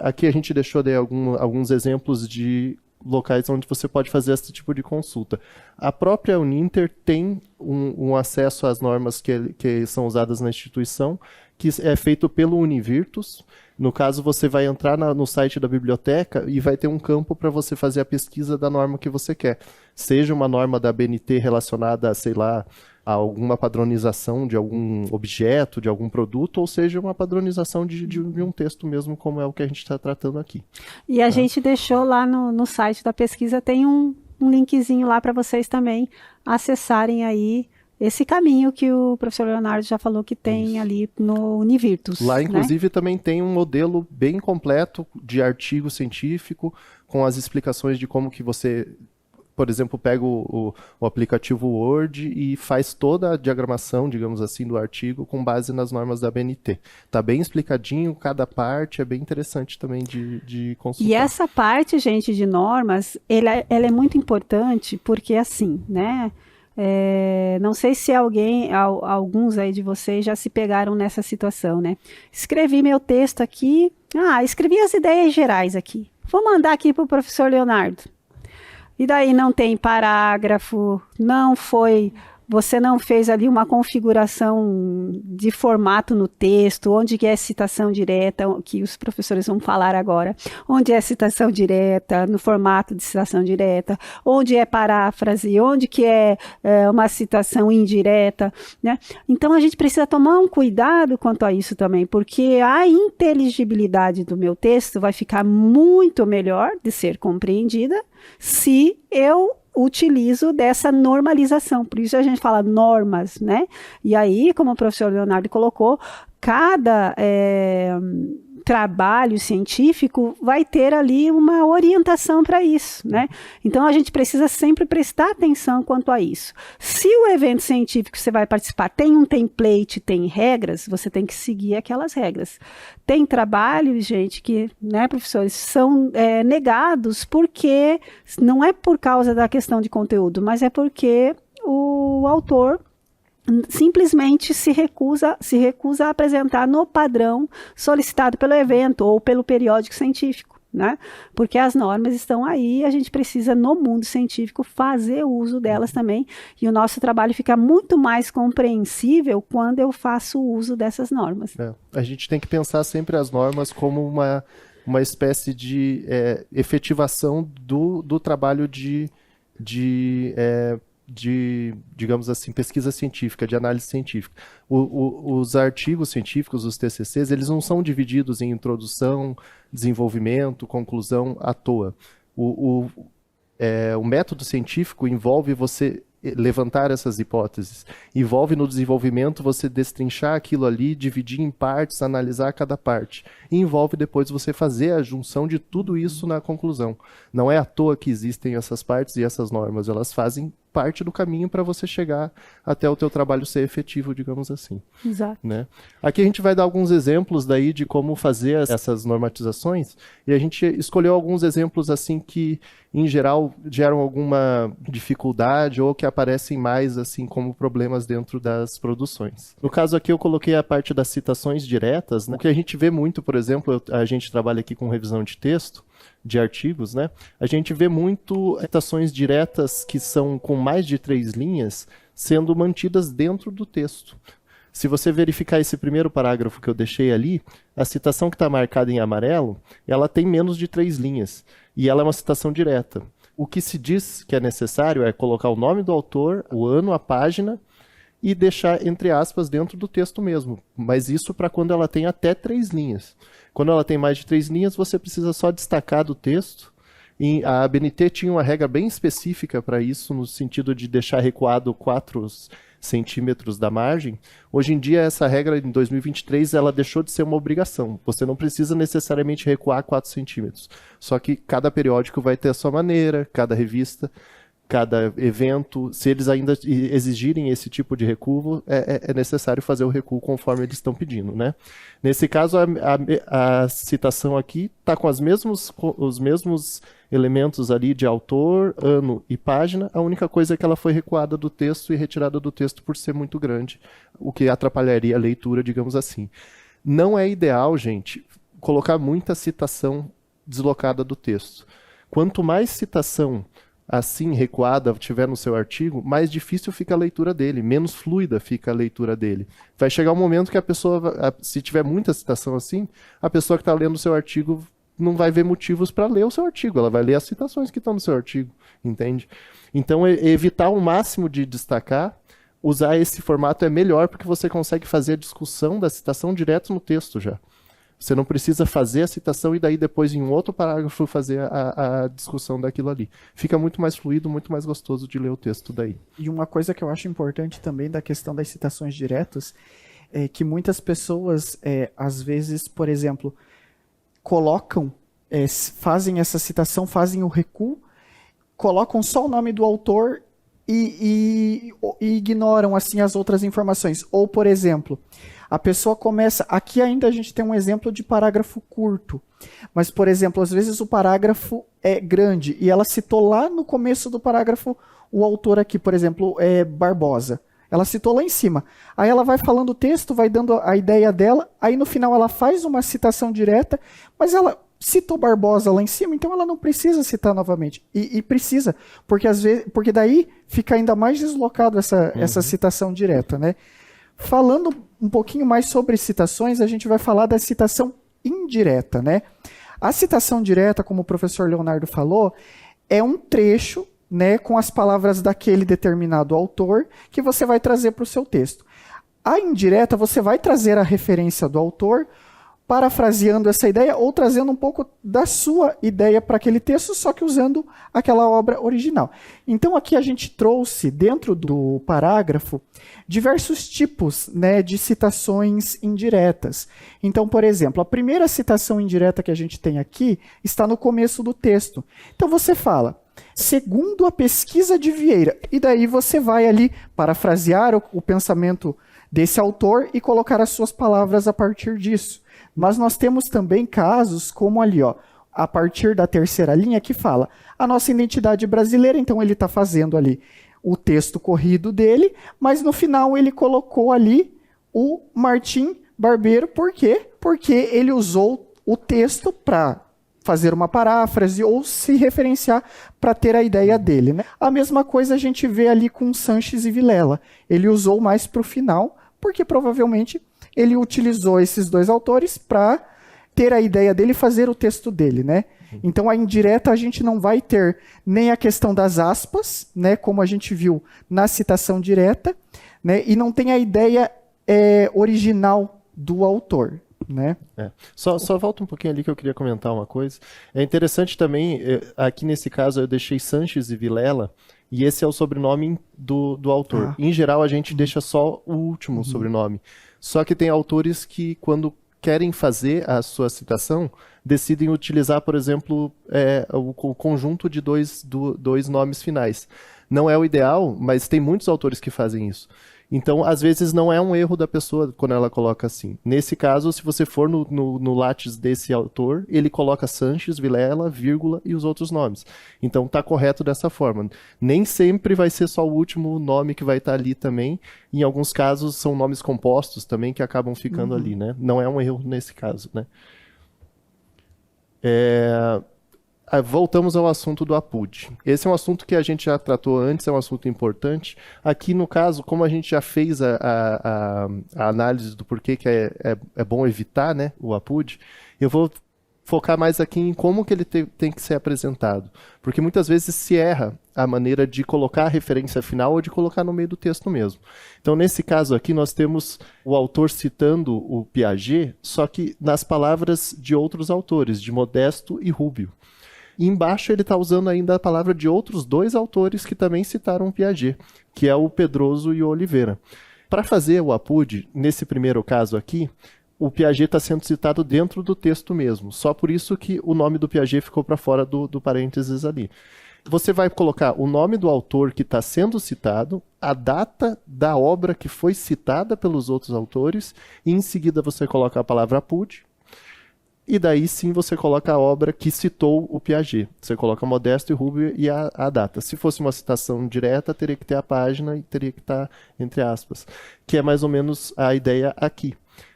Aqui a gente deixou daí alguns exemplos de locais onde você pode fazer esse tipo de consulta. A própria Uninter tem um acesso às normas que são usadas na instituição, que é feito pelo Univirtus. No caso, você vai entrar no site da biblioteca e vai ter um campo para você fazer a pesquisa da norma que você quer. Seja uma norma da ABNT relacionada, sei lá, a alguma padronização de algum objeto, de algum produto, ou seja, uma padronização de um texto mesmo, como é o que a gente está tratando aqui. E a gente deixou lá no site da pesquisa, tem um linkzinho lá para vocês também acessarem aí esse caminho que o professor Leonardo já falou que tem Isso. ali no Univirtus. Lá, inclusive, também tem um modelo bem completo de artigo científico, com as explicações de como que você, por exemplo, pega o aplicativo Word e faz toda a diagramação, digamos assim, do artigo com base nas normas da ABNT. Está bem explicadinho, cada parte é bem interessante também de consultar. E essa parte, gente, de normas, ela é muito importante porque, assim, né... não sei se alguns aí de vocês já se pegaram nessa situação, né? Escrevi meu texto aqui, escrevi as ideias gerais aqui. Vou mandar aqui para o professor Leonardo. E daí não tem parágrafo, você não fez ali uma configuração de formato no texto, onde que é citação direta, que os professores vão falar agora, onde é citação direta, no formato de citação direta, onde é paráfrase, onde que é uma citação indireta, né? Então a gente precisa tomar um cuidado quanto a isso também, porque a inteligibilidade do meu texto vai ficar muito melhor de ser compreendida se eu utilizo dessa normalização, por isso a gente fala normas, né? E aí, como o professor Leonardo colocou, cada trabalho científico vai ter ali uma orientação para isso, né? Então a gente precisa sempre prestar atenção quanto a isso. Se o evento científico que você vai participar tem um template, tem regras, você tem que seguir aquelas regras. Tem trabalhos, gente, que, né, professores, são negados porque não é por causa da questão de conteúdo, mas é porque o autor simplesmente se recusa a apresentar no padrão solicitado pelo evento ou pelo periódico científico, né? Porque as normas estão aí, a gente precisa, no mundo científico, fazer uso delas também, e o nosso trabalho fica muito mais compreensível quando eu faço uso dessas normas. A gente tem que pensar sempre as normas como uma espécie de efetivação do trabalho de, digamos assim, pesquisa científica, de análise científica. Os artigos científicos, os TCCs, eles não são divididos em introdução, desenvolvimento, conclusão à toa. O método científico envolve você levantar essas hipóteses. Envolve no desenvolvimento você destrinchar aquilo ali, dividir em partes, analisar cada parte. E envolve depois você fazer a junção de tudo isso na conclusão. Não é à toa que existem essas partes e essas normas, elas fazem parte do caminho para você chegar até o teu trabalho ser efetivo, digamos assim. Exato. Né? Aqui a gente vai dar alguns exemplos daí de como fazer essas normatizações, e a gente escolheu alguns exemplos assim que, em geral, geram alguma dificuldade ou que aparecem mais assim como problemas dentro das produções. No caso aqui eu coloquei a parte das citações diretas, né? O que a gente vê muito, por exemplo, a gente trabalha aqui com revisão de texto, de artigos, né? A gente vê muito citações diretas que são com mais de 3 linhas sendo mantidas dentro do texto. Se você verificar esse primeiro parágrafo que eu deixei ali, a citação que está marcada em amarelo, ela tem menos de 3 linhas, e ela é uma citação direta. O que se diz que é necessário é colocar o nome do autor, o ano, a página, e deixar, entre aspas, dentro do texto mesmo. Mas isso para quando ela tem até 3 linhas. Quando ela tem mais de 3 linhas, você precisa só destacar do texto. E a ABNT tinha uma regra bem específica para isso, no sentido de deixar recuado 4 centímetros da margem. Hoje em dia, essa regra, em 2023, ela deixou de ser uma obrigação. Você não precisa necessariamente recuar 4 centímetros. Só que cada periódico vai ter a sua maneira, cada revista, cada evento. Se eles ainda exigirem esse tipo de recuo, é necessário fazer o recuo conforme eles estão pedindo, né? Nesse caso, a citação aqui está com os mesmos elementos ali de autor, ano e página. A única coisa é que ela foi recuada do texto e retirada do texto por ser muito grande, o que atrapalharia a leitura, digamos assim. Não é ideal, gente, colocar muita citação deslocada do texto. Quanto mais citação assim recuada tiver no seu artigo, mais difícil fica a leitura dele, menos fluida fica a leitura dele. Vai chegar um momento que a pessoa, se tiver muita citação assim, a pessoa que está lendo o seu artigo não vai ver motivos para ler o seu artigo, ela vai ler as citações que estão no seu artigo, entende? Então, evitar o máximo de destacar, usar esse formato é melhor, porque você consegue fazer a discussão da citação direto no texto já. Você não precisa fazer a citação e daí depois em um outro parágrafo fazer a discussão daquilo ali. Fica muito mais fluido, muito mais gostoso de ler o texto daí. E uma coisa que eu acho importante também da questão das citações diretas é que muitas pessoas, às vezes, por exemplo, colocam, fazem essa citação, fazem o recuo, colocam só o nome do autor e ignoram assim as outras informações. Ou, por exemplo, a pessoa começa... Aqui ainda a gente tem um exemplo de parágrafo curto. Mas, por exemplo, às vezes o parágrafo é grande e ela citou lá no começo do parágrafo o autor aqui, por exemplo, Barbosa. Ela citou lá em cima. Aí ela vai falando o texto, vai dando a ideia dela, aí no final ela faz uma citação direta, mas ela citou Barbosa lá em cima, então ela não precisa citar novamente. E precisa, porque às vezes, porque daí fica ainda mais deslocado essa citação direta, né? Falando um pouquinho mais sobre citações, a gente vai falar da citação indireta, né? A citação direta, como o professor Leonardo falou, é um trecho, né, com as palavras daquele determinado autor que você vai trazer para o seu texto. A indireta, você vai trazer a referência do autor, parafraseando essa ideia ou trazendo um pouco da sua ideia para aquele texto, só que usando aquela obra original. Então aqui a gente trouxe, dentro do parágrafo, diversos tipos, né, de citações indiretas. Então, por exemplo, a primeira citação indireta que a gente tem aqui está no começo do texto. Então você fala, segundo a pesquisa de Vieira, e daí você vai ali parafrasear o pensamento desse autor e colocar as suas palavras a partir disso. Mas nós temos também casos como ali, ó, a partir da terceira linha que fala a nossa identidade brasileira, então ele está fazendo ali o texto corrido dele, mas no final ele colocou ali o Martim Barbeiro. Por quê? Porque ele usou o texto para fazer uma paráfrase ou se referenciar para ter a ideia dele, né? A mesma coisa a gente vê ali com Sanches e Vilela. Ele usou mais para o final, porque provavelmente ele utilizou esses dois autores para ter a ideia dele e fazer o texto dele, né? Então, a indireta a gente não vai ter nem a questão das aspas, né, como a gente viu na citação direta, né, e não tem a ideia original do autor. Né? Só volta um pouquinho ali que eu queria comentar uma coisa. É interessante também, aqui nesse caso eu deixei Sanches e Vilela, e esse é o sobrenome do autor. Em geral, a gente deixa só o último sobrenome. Só que tem autores que, quando querem fazer a sua citação, decidem utilizar, por exemplo, o conjunto de dois nomes finais. Não é o ideal, mas tem muitos autores que fazem isso. Então, às vezes, não é um erro da pessoa quando ela coloca assim. Nesse caso, se você for no látis desse autor, ele coloca Sanches, Vilela, vírgula e os outros nomes. Então, está correto dessa forma. Nem sempre vai ser só o último nome que vai estar ali também. Em alguns casos, são nomes compostos também que acabam ficando ali, né? Não é um erro nesse caso, né? Voltamos ao assunto do APUD. Esse é um assunto que a gente já tratou antes, é um assunto importante. Aqui, no caso, como a gente já fez a análise do porquê que é bom evitar, né, o APUD, eu vou focar mais aqui em como que ele tem que ser apresentado. Porque muitas vezes se erra a maneira de colocar a referência final ou de colocar no meio do texto mesmo. Então, nesse caso aqui, nós temos o autor citando o Piaget, só que nas palavras de outros autores, de Modesto e Rubio. E embaixo ele está usando ainda a palavra de outros dois autores que também citaram Piaget, que é o Pedroso e o Oliveira. Para fazer o APUD, nesse primeiro caso aqui, o Piaget está sendo citado dentro do texto mesmo. Só por isso que o nome do Piaget ficou para fora do parênteses ali. Você vai colocar o nome do autor que está sendo citado, a data da obra que foi citada pelos outros autores, e em seguida você coloca a palavra APUD, e daí sim você coloca a obra que citou o Piaget. Você coloca Modesto e Rubio e a data. Se fosse uma citação direta, teria que ter a página e teria que estar entre aspas, que é mais ou menos a ideia aqui.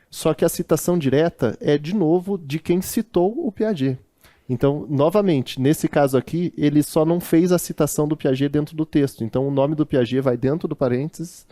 Só que a citação direta é, de novo, de quem citou o Piaget. Então, novamente, nesse caso aqui, ele só não fez a citação do Piaget dentro do texto. Então, o nome do Piaget vai dentro do parênteses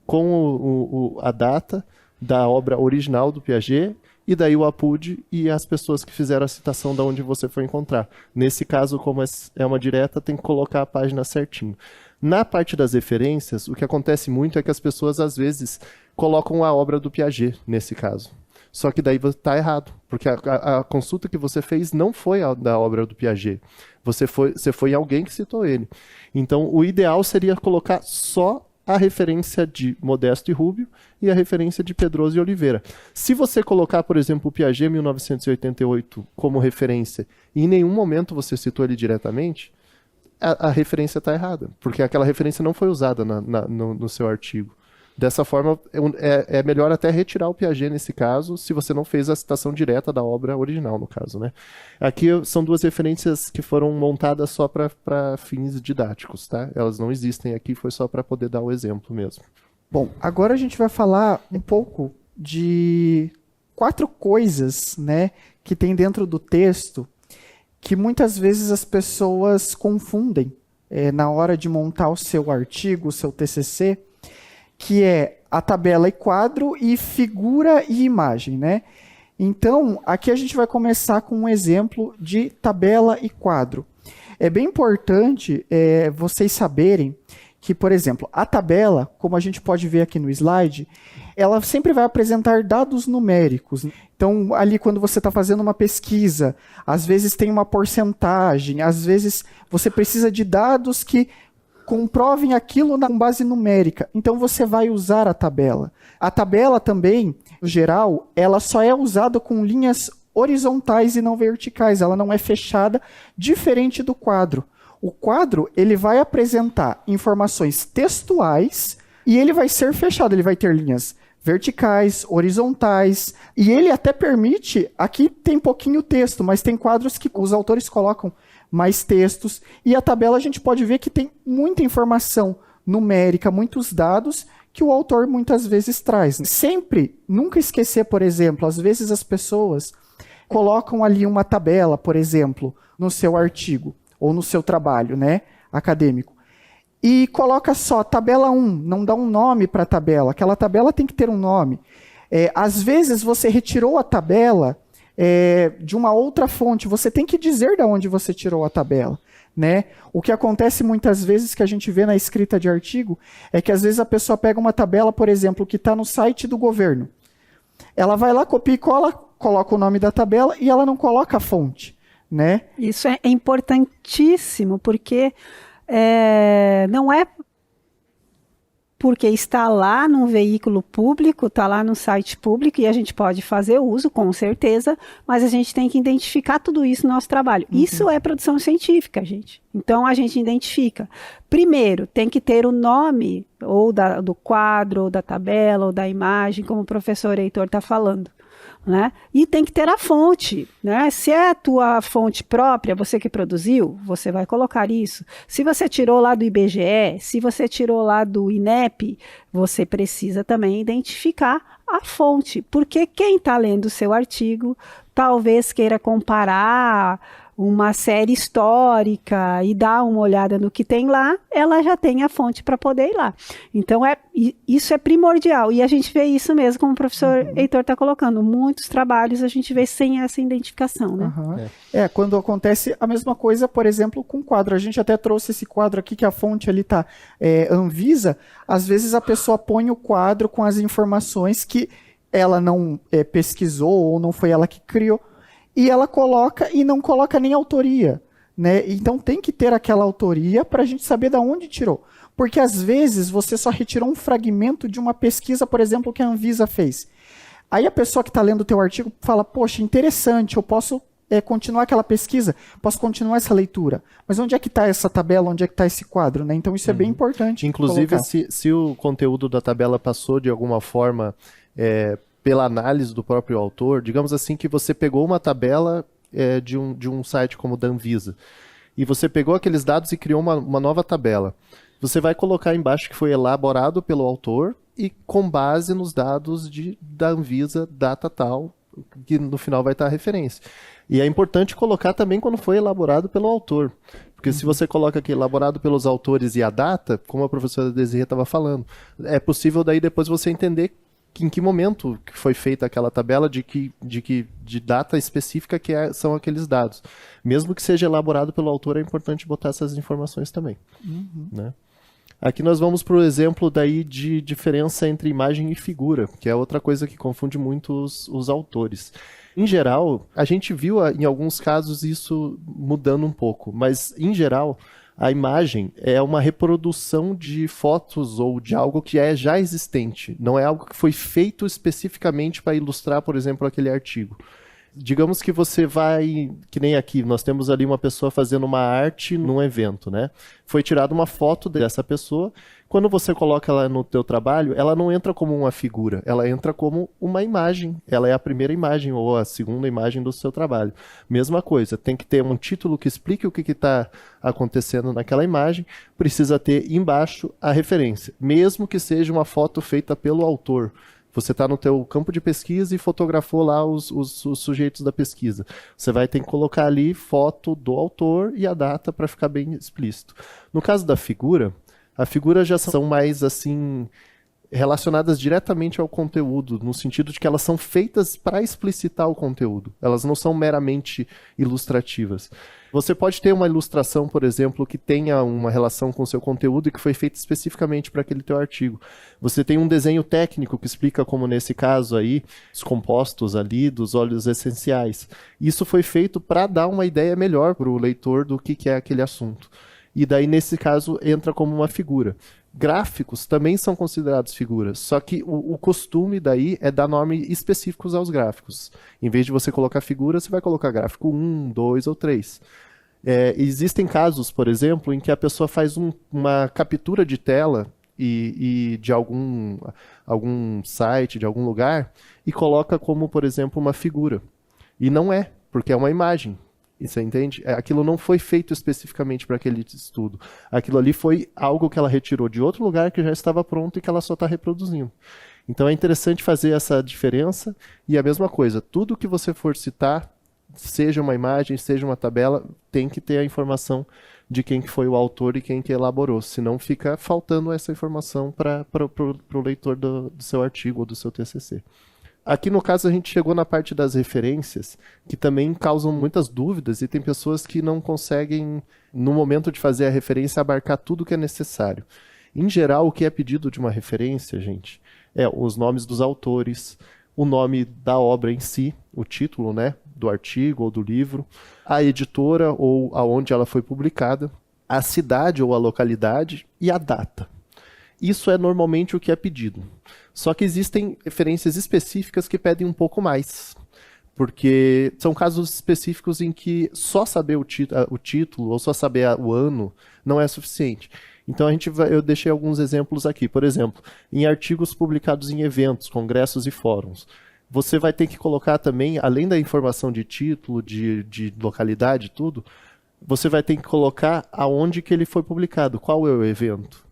com a data da obra original do Piaget, e daí o APUD e as pessoas que fizeram a citação de onde você for encontrar. Nesse caso, como é uma direta, tem que colocar a página certinho. Na parte das referências, o que acontece muito é que as pessoas, às vezes, colocam a obra do Piaget, nesse caso. Só que daí está errado, porque a consulta que você fez não foi da obra do Piaget. Você foi alguém que citou ele. Então, o ideal seria colocar só a referência de Modesto e Rubio e a referência de Pedroso e Oliveira. Se você colocar, por exemplo, o Piaget 1988 como referência e em nenhum momento você citou ele diretamente, a referência está errada, porque aquela referência não foi usada no seu artigo. Dessa forma, é melhor até retirar o Piaget nesse caso, se você não fez a citação direta da obra original, no caso, né? Aqui são duas referências que foram montadas só para fins didáticos, tá? Elas não existem aqui, foi só para poder dar o exemplo mesmo. Bom, agora a gente vai falar um pouco de 4 coisas, né, que tem dentro do texto que muitas vezes as pessoas confundem na hora de montar o seu artigo, o seu TCC, que é a tabela e quadro e figura e imagem, né? Então, aqui a gente vai começar com um exemplo de tabela e quadro. É bem importante vocês saberem que, por exemplo, a tabela, como a gente pode ver aqui no slide, ela sempre vai apresentar dados numéricos. Então, ali quando você está fazendo uma pesquisa, às vezes tem uma porcentagem, às vezes você precisa de dados que comprovem aquilo com base numérica. Então, você vai usar a tabela. A tabela também, no geral, ela só é usada com linhas horizontais e não verticais. Ela não é fechada, diferente do quadro. O quadro, ele vai apresentar informações textuais e ele vai ser fechado. Ele vai ter linhas verticais, horizontais, e ele até permite, aqui tem pouquinho texto, mas tem quadros que os autores colocam mais textos, e a tabela a gente pode ver que tem muita informação numérica, muitos dados que o autor muitas vezes traz. Sempre, nunca esquecer, por exemplo, às vezes as pessoas colocam ali uma tabela, por exemplo, no seu artigo ou no seu trabalho, né, acadêmico, e coloca só tabela 1, não dá um nome para a tabela. Aquela tabela tem que ter um nome. Às vezes você retirou a tabela de uma outra fonte, você tem que dizer de onde você tirou a tabela. Né? O que acontece muitas vezes que a gente vê na escrita de artigo é que às vezes a pessoa pega uma tabela, por exemplo, que está no site do governo. Ela vai lá, copia e cola, coloca o nome da tabela e ela não coloca a fonte. Né? Isso é importantíssimo, porque não é porque está lá num veículo público, está lá no site público e a gente pode fazer uso, com certeza, mas a gente tem que identificar tudo isso no nosso trabalho. Uhum. Isso é produção científica, gente. Então, a gente identifica. Primeiro, tem que ter o nome ou do quadro, ou da tabela, ou da imagem, como o professor Heitor está falando. Né? E tem que ter a fonte, né? Se é a tua fonte própria, você que produziu, você vai colocar isso. Se você tirou lá do IBGE, se você tirou lá do INEP, você precisa também identificar a fonte, porque quem está lendo o seu artigo talvez queira comparar uma série histórica e dar uma olhada no que tem lá, ela já tem a fonte para poder ir lá. Então, isso é primordial. E a gente vê isso mesmo, como o professor Heitor está colocando. Muitos trabalhos a gente vê sem essa identificação. Né? Uhum. Quando acontece a mesma coisa, por exemplo, com quadro. A gente até trouxe esse quadro aqui, que a fonte ali está Anvisa. Às vezes a pessoa põe o quadro com as informações que ela não pesquisou ou não foi ela que criou. E ela coloca e não coloca nem autoria, né? Então tem que ter aquela autoria para a gente saber de onde tirou. Porque às vezes você só retirou um fragmento de uma pesquisa, por exemplo, que a Anvisa fez. Aí a pessoa que está lendo o teu artigo fala, poxa, interessante, eu posso continuar aquela pesquisa, posso continuar essa leitura. Mas onde é que está essa tabela, onde é que está esse quadro? Né? Então isso é bem importante. Inclusive, se o conteúdo da tabela passou de alguma forma pela análise do próprio autor, digamos assim que você pegou uma tabela de um site como o da Anvisa, e você pegou aqueles dados e criou uma nova tabela. Você vai colocar embaixo que foi elaborado pelo autor e com base nos dados da Anvisa, data tal, que no final vai estar a referência. E é importante colocar também quando foi elaborado pelo autor. Porque se você coloca aqui elaborado pelos autores e a data, como a professora Desirê estava falando, é possível daí depois você entender em que momento que foi feita aquela tabela, de data específica são aqueles dados. Mesmo que seja elaborado pelo autor, é importante botar essas informações também. Né? Aqui nós vamos para o exemplo daí de diferença entre imagem e figura, que é outra coisa que confunde muito os autores. Em geral, a gente viu em alguns casos isso mudando um pouco, mas em geral a imagem é uma reprodução de fotos ou de algo que é já existente. Não é algo que foi feito especificamente para ilustrar, por exemplo, aquele artigo. Digamos que você vai, que nem aqui, nós temos ali uma pessoa fazendo uma arte num evento, né? Foi tirada uma foto dessa pessoa. Quando você coloca ela no teu trabalho, ela não entra como uma figura, ela entra como uma imagem. Ela é a primeira imagem ou a segunda imagem do seu trabalho. Mesma coisa, tem que ter um título que explique o que está acontecendo naquela imagem, precisa ter embaixo a referência, mesmo que seja uma foto feita pelo autor. Você está no teu campo de pesquisa e fotografou lá os sujeitos da pesquisa. Você vai ter que colocar ali foto do autor e a data para ficar bem explícito. No caso da figura, a figura já são mais assim relacionadas diretamente ao conteúdo, no sentido de que elas são feitas para explicitar o conteúdo. Elas não são meramente ilustrativas. Você pode ter uma ilustração, por exemplo, que tenha uma relação com o seu conteúdo e que foi feita especificamente para aquele teu artigo. Você tem um desenho técnico que explica, como nesse caso aí, os compostos ali dos óleos essenciais. Isso foi feito para dar uma ideia melhor para o leitor do que é aquele assunto. E daí, nesse caso, entra como uma figura. Gráficos também são considerados figuras, só que o costume daí é dar nomes específicos aos gráficos. Em vez de você colocar figura, você vai colocar gráfico 1, 2 ou 3. Existem casos, por exemplo, em que a pessoa faz uma captura de tela e de algum site, de algum lugar, e coloca como, por exemplo, uma figura. E não é, porque é uma imagem. E você entende? Aquilo não foi feito especificamente para aquele estudo. Aquilo ali foi algo que ela retirou de outro lugar que já estava pronto e que ela só está reproduzindo. Então é interessante fazer essa diferença. E a mesma coisa, tudo que você for citar, seja uma imagem, seja uma tabela, tem que ter a informação de quem que foi o autor e quem que elaborou. Senão fica faltando essa informação para o leitor do seu artigo ou do seu TCC. Aqui no caso a gente chegou na parte das referências, que também causam muitas dúvidas e tem pessoas que não conseguem, no momento de fazer a referência, abarcar tudo que é necessário. Em geral, o que é pedido de uma referência, gente, é os nomes dos autores, o nome da obra em si, o título, né, do artigo ou do livro, a editora ou aonde ela foi publicada, a cidade ou a localidade e a data. Isso é normalmente o que é pedido. Só que existem referências específicas que pedem um pouco mais, porque são casos específicos em que só saber o título ou só saber o ano não é suficiente. Então eu deixei alguns exemplos aqui. Por exemplo, em artigos publicados em eventos, congressos e fóruns, você vai ter que colocar também, além da informação de título, de localidade, tudo, você vai ter que colocar aonde que ele foi publicado, qual é o evento.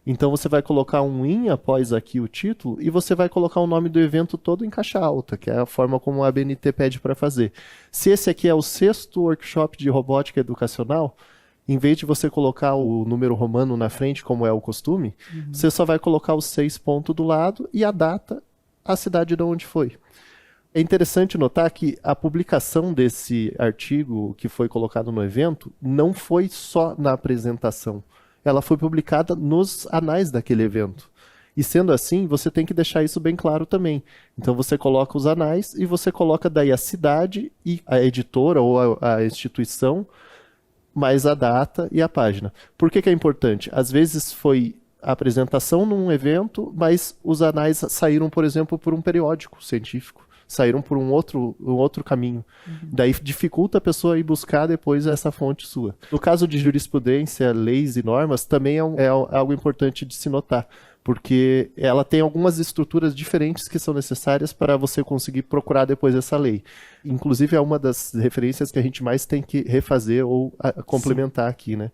Então você vai colocar um in após aqui o título e você vai colocar o nome do evento todo em caixa alta, que é a forma como a ABNT pede para fazer. Se esse aqui é o 6º workshop de robótica educacional, em vez de você colocar o número romano na frente, como é o costume, você só vai colocar os 6 pontos do lado e a data, a cidade de onde foi. É interessante notar que a publicação desse artigo que foi colocado no evento não foi só na apresentação. Ela foi publicada nos anais daquele evento. E sendo assim, você tem que deixar isso bem claro também. Então você coloca os anais e você coloca daí a cidade e a editora ou a instituição, mais a data e a página. Por que é importante? Às vezes foi a apresentação num evento, mas os anais saíram, por exemplo, por um periódico científico. Saíram por um outro caminho. Daí dificulta a pessoa ir buscar depois essa fonte sua. No caso de jurisprudência, leis e normas, também é algo importante de se notar, porque ela tem algumas estruturas diferentes que são necessárias para você conseguir procurar depois essa lei. Inclusive é uma das referências que a gente mais tem que refazer ou complementar aqui, né?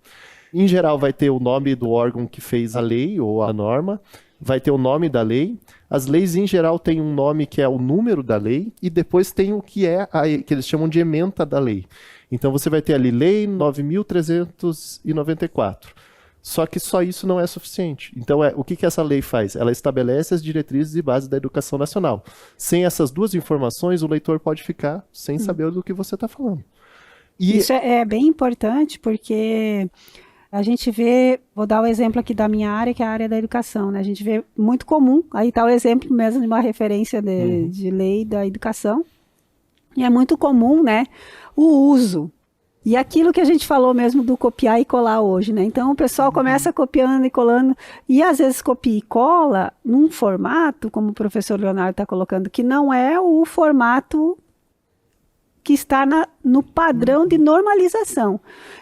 Em geral vai ter o nome do órgão que fez a lei ou a norma, vai ter o nome da lei. As leis, em geral, têm um nome que é o número da lei e depois tem o que que eles chamam de ementa da lei. Então, você vai ter ali Lei 9.394. Só que só isso não é suficiente. Então, o que essa lei faz? Ela estabelece as diretrizes e bases da educação nacional. Sem essas duas informações, o leitor pode ficar sem saber do que você está falando. Isso é bem importante porque a gente vê, vou dar o exemplo aqui da minha área, que é a área da educação, né? A gente vê muito comum, aí está o exemplo mesmo de uma referência de lei da educação, e é muito comum, né, o uso. E aquilo que a gente falou mesmo do copiar e colar hoje, né? Então o pessoal começa copiando e colando, e às vezes copia e cola num formato, como o professor Leonardo está colocando, que não é o formato que está no padrão de normalização.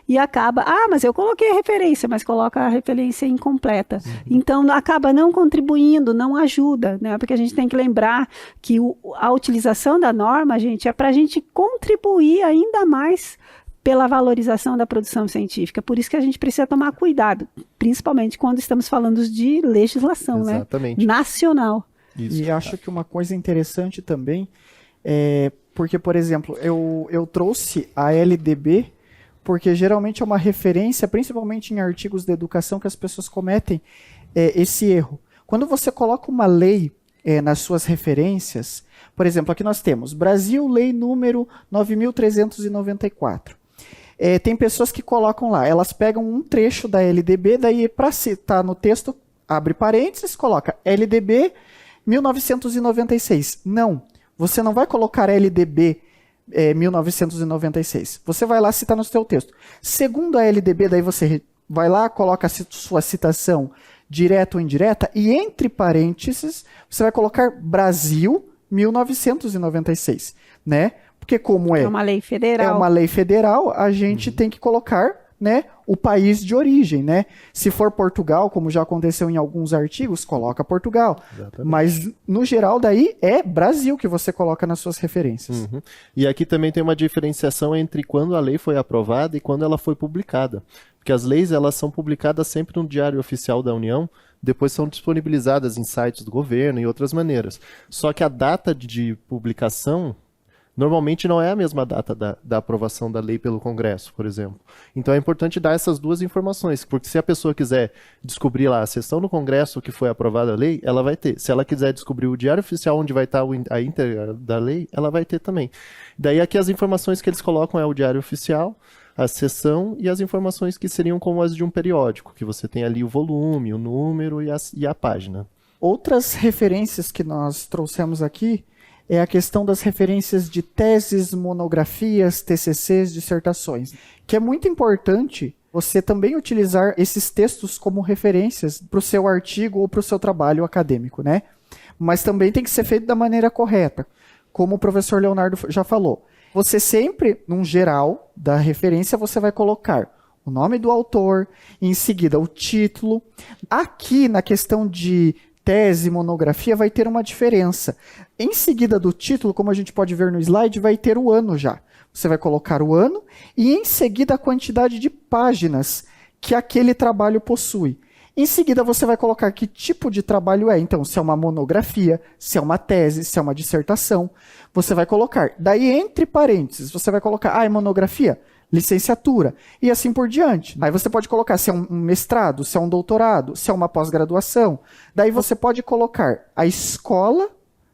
E acaba, mas eu coloquei a referência, mas coloca a referência incompleta. Então, acaba não contribuindo, não ajuda, né? Porque a gente tem que lembrar que a utilização da norma, gente, é para a gente contribuir ainda mais pela valorização da produção científica. Por isso que a gente precisa tomar cuidado, principalmente quando estamos falando de legislação, exatamente, né? Nacional. Isso. E acho que uma coisa interessante também porque, por exemplo, eu trouxe a LDB porque geralmente é uma referência, principalmente em artigos de educação, que as pessoas cometem esse erro. Quando você coloca uma lei nas suas referências, por exemplo, aqui nós temos Brasil, lei número 9.394. Tem pessoas que colocam lá, elas pegam um trecho da LDB, daí para citar no texto, abre parênteses, coloca LDB 1996. Não. Você não vai colocar LDB 1996. Você vai lá citar no seu texto. Segundo a LDB, daí você vai lá, coloca a sua citação direta ou indireta, e entre parênteses, você vai colocar Brasil 1996, né? Porque como é uma lei federal, a gente tem que colocar né, o país de origem, né? Se for Portugal, como já aconteceu em alguns artigos, coloca Portugal. Exatamente. Mas, no geral, daí é Brasil que você coloca nas suas referências. Uhum. E aqui também tem uma diferenciação entre quando a lei foi aprovada e quando ela foi publicada. Porque as leis, elas são publicadas sempre no Diário Oficial da União, depois são disponibilizadas em sites do governo e outras maneiras. Só que a data de publicação normalmente não é a mesma data da aprovação da lei pelo Congresso, por exemplo. Então é importante dar essas duas informações, porque se a pessoa quiser descobrir lá a sessão no Congresso que foi aprovada a lei, ela vai ter. Se ela quiser descobrir o Diário Oficial onde vai estar a íntegra da lei, ela vai ter também. Daí aqui as informações que eles colocam é o Diário Oficial, a sessão e as informações que seriam como as de um periódico, que você tem ali o volume, o número e a página. Outras referências que nós trouxemos aqui é a questão das referências de teses, monografias, TCCs, dissertações, que é muito importante você também utilizar esses textos como referências para o seu artigo ou para o seu trabalho acadêmico, né? Mas também tem que ser feito da maneira correta, como o professor Leonardo já falou. Você sempre, num geral da referência, você vai colocar o nome do autor, e em seguida o título. Aqui, na questão de tese, monografia, vai ter uma diferença. Em seguida do título, como a gente pode ver no slide, vai ter o ano já. Você vai colocar o ano e em seguida a quantidade de páginas que aquele trabalho possui. Em seguida você vai colocar que tipo de trabalho é. Então, se é uma monografia, se é uma tese, se é uma dissertação. Você vai colocar. Daí, entre parênteses, você vai colocar, é monografia? Licenciatura, e assim por diante. Aí você pode colocar se é um mestrado, se é um doutorado, se é uma pós-graduação. Daí você pode colocar a escola,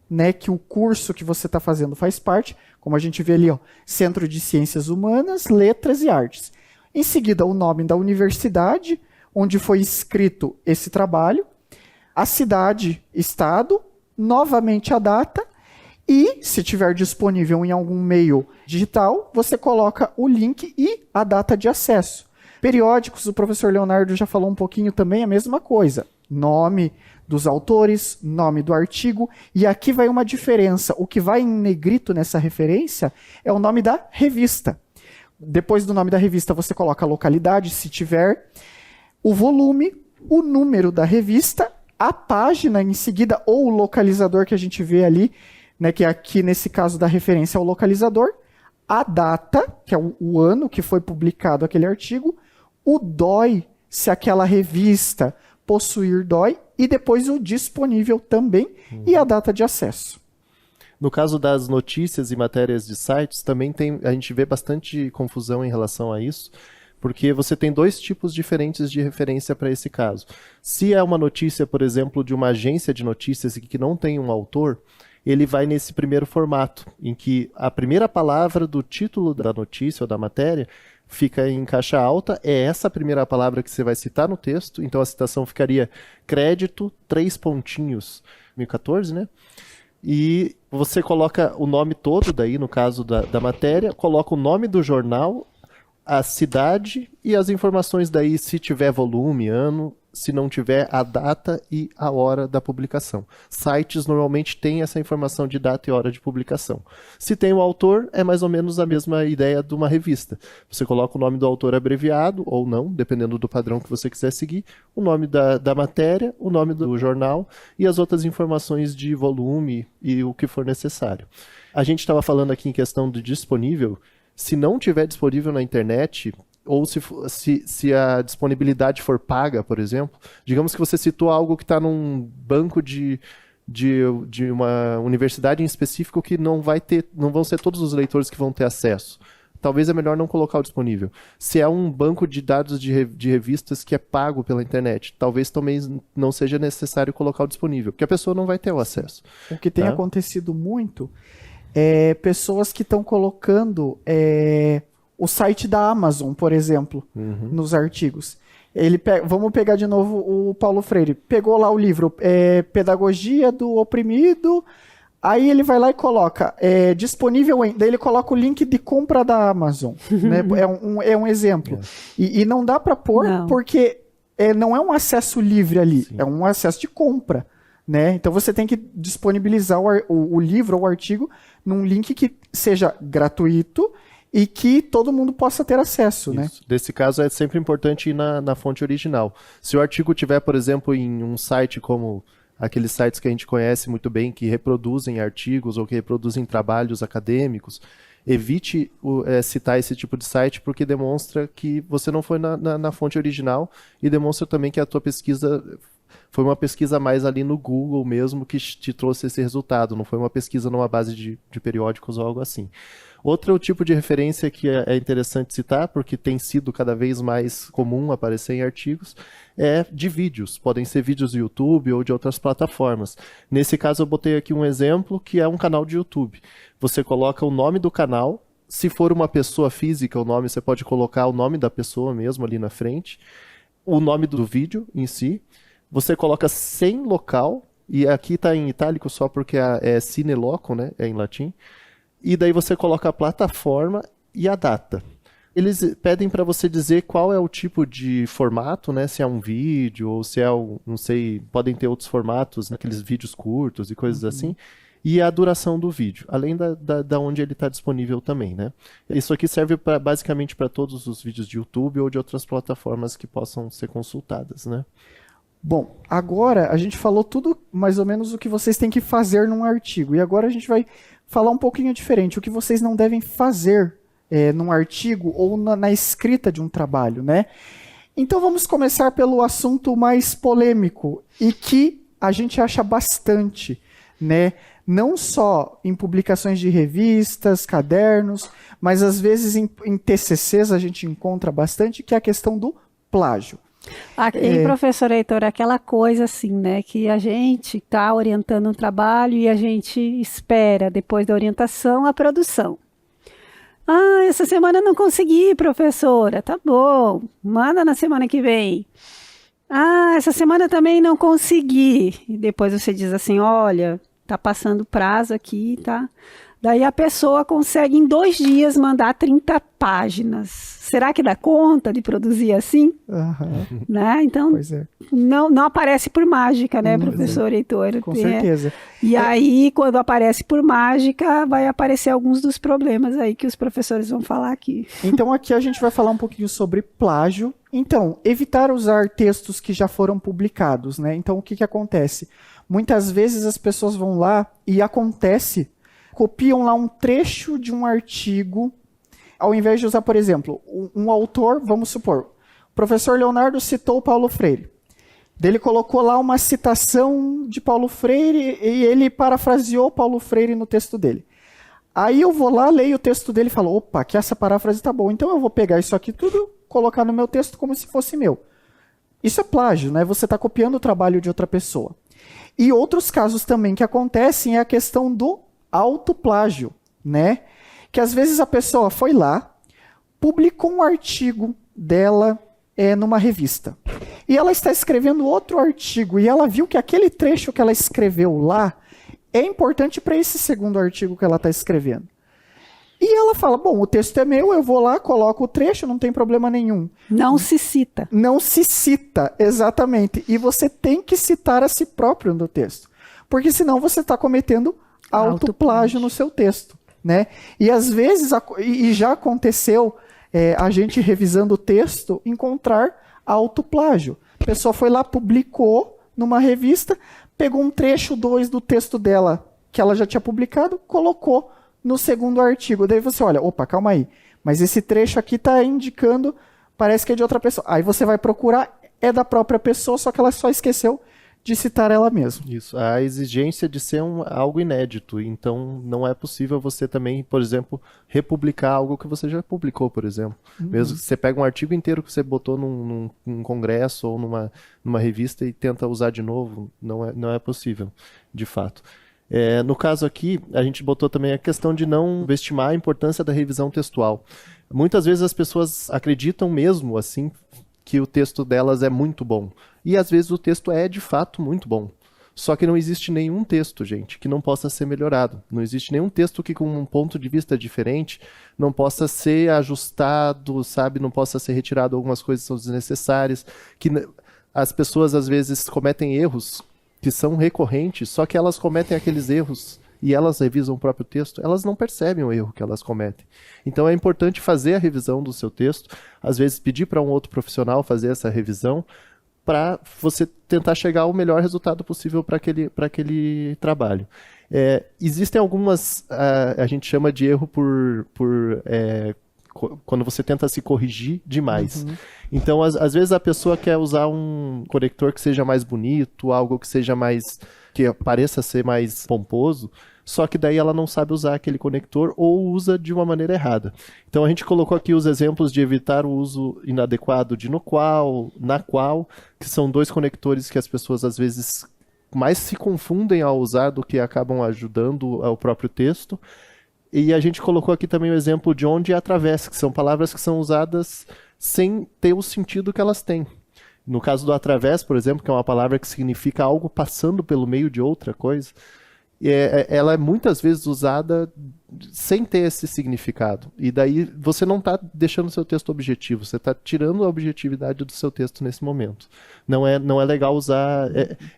né, que o curso que você está fazendo faz parte, como a gente vê ali, ó, Centro de Ciências Humanas, Letras e Artes. Em seguida, o nome da universidade, onde foi escrito esse trabalho, a cidade, estado, novamente a data, e, se tiver disponível em algum meio digital, você coloca o link e a data de acesso. Periódicos, o professor Leonardo já falou um pouquinho também, a mesma coisa. Nome dos autores, nome do artigo, e aqui vai uma diferença. O que vai em negrito nessa referência é o nome da revista. Depois do nome da revista, você coloca a localidade, se tiver, o volume, o número da revista, a página em seguida, ou o localizador que a gente vê ali, né, que aqui nesse caso da referência é o localizador, a data, que é o ano que foi publicado aquele artigo, o DOI, se aquela revista possuir DOI, e depois o disponível também, e a data de acesso. No caso das notícias e matérias de sites, também a gente vê bastante confusão em relação a isso, porque você tem dois tipos diferentes de referência para esse caso. Se é uma notícia, por exemplo, de uma agência de notícias e que não tem um autor, ele vai nesse primeiro formato, em que a primeira palavra do título da notícia ou da matéria fica em caixa alta, é essa primeira palavra que você vai citar no texto, então a citação ficaria crédito, 3 pontinhos, 2014, né? E você coloca o nome todo, daí no caso da matéria, coloca o nome do jornal, a cidade e as informações daí, se tiver volume, ano, se não tiver a data e a hora da publicação. Sites normalmente têm essa informação de data e hora de publicação. Se tem o autor, é mais ou menos a mesma ideia de uma revista. Você coloca o nome do autor abreviado, ou não, dependendo do padrão que você quiser seguir, o nome da matéria, o nome do jornal e as outras informações de volume e o que for necessário. A gente estava falando aqui em questão do disponível. Se não tiver disponível na internet, ou se a disponibilidade for paga, por exemplo, digamos que você citou algo que está num banco de uma universidade em específico que não vão ser todos os leitores que vão ter acesso. Talvez é melhor não colocar o disponível. Se é um banco de dados de revistas que é pago pela internet, talvez também não seja necessário colocar o disponível, porque a pessoa não vai ter o acesso. O que tem acontecido muito é pessoas que estão colocando o site da Amazon, por exemplo, nos artigos. Vamos pegar de novo o Paulo Freire. Pegou lá o livro Pedagogia do Oprimido, aí ele vai lá e coloca disponível daí ele coloca o link de compra da Amazon. Né? É um exemplo. E não dá para pôr, porque não é um acesso livre ali, é um acesso de compra. Né? Então você tem que disponibilizar o livro ou o artigo num link que seja gratuito e que todo mundo possa ter acesso, né? Nesse caso, é sempre importante ir na fonte original. Se o artigo tiver, por exemplo, em um site como aqueles sites que a gente conhece muito bem, que reproduzem artigos ou que reproduzem trabalhos acadêmicos, evite citar esse tipo de site, porque demonstra que você não foi na fonte original e demonstra também que a tua pesquisa foi uma pesquisa mais ali no Google mesmo que te trouxe esse resultado, não foi uma pesquisa numa base de periódicos ou algo assim. Outro tipo de referência que é interessante citar, porque tem sido cada vez mais comum aparecer em artigos, é de vídeos. Podem ser vídeos do YouTube ou de outras plataformas. Nesse caso eu botei aqui um exemplo que é um canal de YouTube. Você coloca o nome do canal, se for uma pessoa física, o nome você pode colocar o nome da pessoa mesmo ali na frente, o nome do vídeo em si, você coloca sem local, e aqui está em itálico só porque é sine loco, né? É em latim. E daí você coloca a plataforma e a data. Eles pedem para você dizer qual é o tipo de formato, né? Se é um vídeo ou se é, não sei, podem ter outros formatos, né? Aqueles vídeos curtos e coisas assim. E a duração do vídeo, além da onde ele está disponível também, né? Isso aqui serve basicamente para todos os vídeos de YouTube ou de outras plataformas que possam ser consultadas, né? Bom, agora a gente falou tudo mais ou menos o que vocês têm que fazer num artigo. E agora a gente vai falar um pouquinho diferente, o que vocês não devem fazer num artigo ou na escrita de um trabalho, né? Então vamos começar pelo assunto mais polêmico e que a gente acha bastante, né? Não só em publicações de revistas, cadernos, mas às vezes em TCCs a gente encontra bastante, que é a questão do plágio. Aqui, professor Heitor, aquela coisa assim, né, que a gente está orientando um trabalho e a gente espera, depois da orientação, a produção. Ah, essa semana eu não consegui, professora. Tá bom, manda na semana que vem. Ah, essa semana também não consegui. E depois você diz assim, olha, tá passando prazo aqui, tá? Daí a pessoa consegue em 2 dias mandar 30 páginas. Será que dá conta de produzir assim? Uhum. Né? Então, não aparece por mágica, né, professor Heitor? Com certeza. E aí, quando aparece por mágica, vai aparecer alguns dos problemas aí que os professores vão falar aqui. Então, aqui a gente vai falar um pouquinho sobre plágio. Então, evitar usar textos que já foram publicados, né? Então, o que acontece? Muitas vezes as pessoas vão lá e copiam lá um trecho de um artigo, ao invés de usar, por exemplo, um autor, vamos supor, o professor Leonardo citou Paulo Freire. Ele colocou lá uma citação de Paulo Freire e ele parafraseou Paulo Freire no texto dele. Aí eu vou lá, leio o texto dele e falo, opa, que essa paráfrase tá boa, então eu vou pegar isso aqui tudo, colocar no meu texto como se fosse meu. Isso é plágio, né? Você está copiando o trabalho de outra pessoa. E outros casos também que acontecem é a questão do autoplágio, né? Que às vezes a pessoa foi lá, publicou um artigo dela numa revista. E ela está escrevendo outro artigo e ela viu que aquele trecho que ela escreveu lá é importante para esse segundo artigo que ela está escrevendo. E ela fala, bom, o texto é meu, eu vou lá, coloco o trecho, não tem problema nenhum. Não se cita. Não se cita, exatamente. E você tem que citar a si próprio no texto. Porque senão você está cometendo autoplágio no seu texto, né? E às vezes, e já aconteceu a gente revisando o texto, encontrar autoplágio. A pessoa foi lá, publicou numa revista, pegou um trecho 2 do texto dela, que ela já tinha publicado, colocou no segundo artigo. Daí você olha, opa, calma aí, mas esse trecho aqui está indicando, parece que é de outra pessoa. Aí você vai procurar, é da própria pessoa, só que ela só esqueceu de citar ela mesma. Isso, a exigência de ser algo inédito, então não é possível você também, por exemplo, republicar algo que você já publicou, por exemplo. Mesmo que você pega um artigo inteiro que você botou num congresso ou numa revista e tenta usar de novo, não é possível, de fato. No caso aqui, a gente botou também a questão de não subestimar a importância da revisão textual. Muitas vezes as pessoas acreditam mesmo, assim, que o texto delas é muito bom. E às vezes o texto é, de fato, muito bom. Só que não existe nenhum texto, gente, que não possa ser melhorado. Não existe nenhum texto que, com um ponto de vista diferente, não possa ser ajustado, sabe? Não possa ser retirado algumas coisas que são desnecessárias. Que as pessoas, às vezes, cometem erros que são recorrentes, só que elas cometem aqueles erros e elas revisam o próprio texto, elas não percebem o erro que elas cometem. Então é importante fazer a revisão do seu texto, às vezes pedir para um outro profissional fazer essa revisão, para você tentar chegar ao melhor resultado possível para aquele trabalho. Existem algumas, a gente chama de erro quando você tenta se corrigir demais. Então, às vezes a pessoa quer usar um conector que seja mais bonito, algo que seja que pareça ser mais pomposo, só que daí ela não sabe usar aquele conector ou usa de uma maneira errada. Então a gente colocou aqui os exemplos de evitar o uso inadequado de no qual, na qual, que são 2 conectores que as pessoas às vezes mais se confundem ao usar do que acabam ajudando ao próprio texto. E a gente colocou aqui também o exemplo de onde e através, que são palavras que são usadas sem ter o sentido que elas têm. No caso do através, por exemplo, que é uma palavra que significa algo passando pelo meio de outra coisa, ela é muitas vezes usada sem ter esse significado. E daí você não está deixando o seu texto objetivo, você está tirando a objetividade do seu texto nesse momento. Não é legal usar...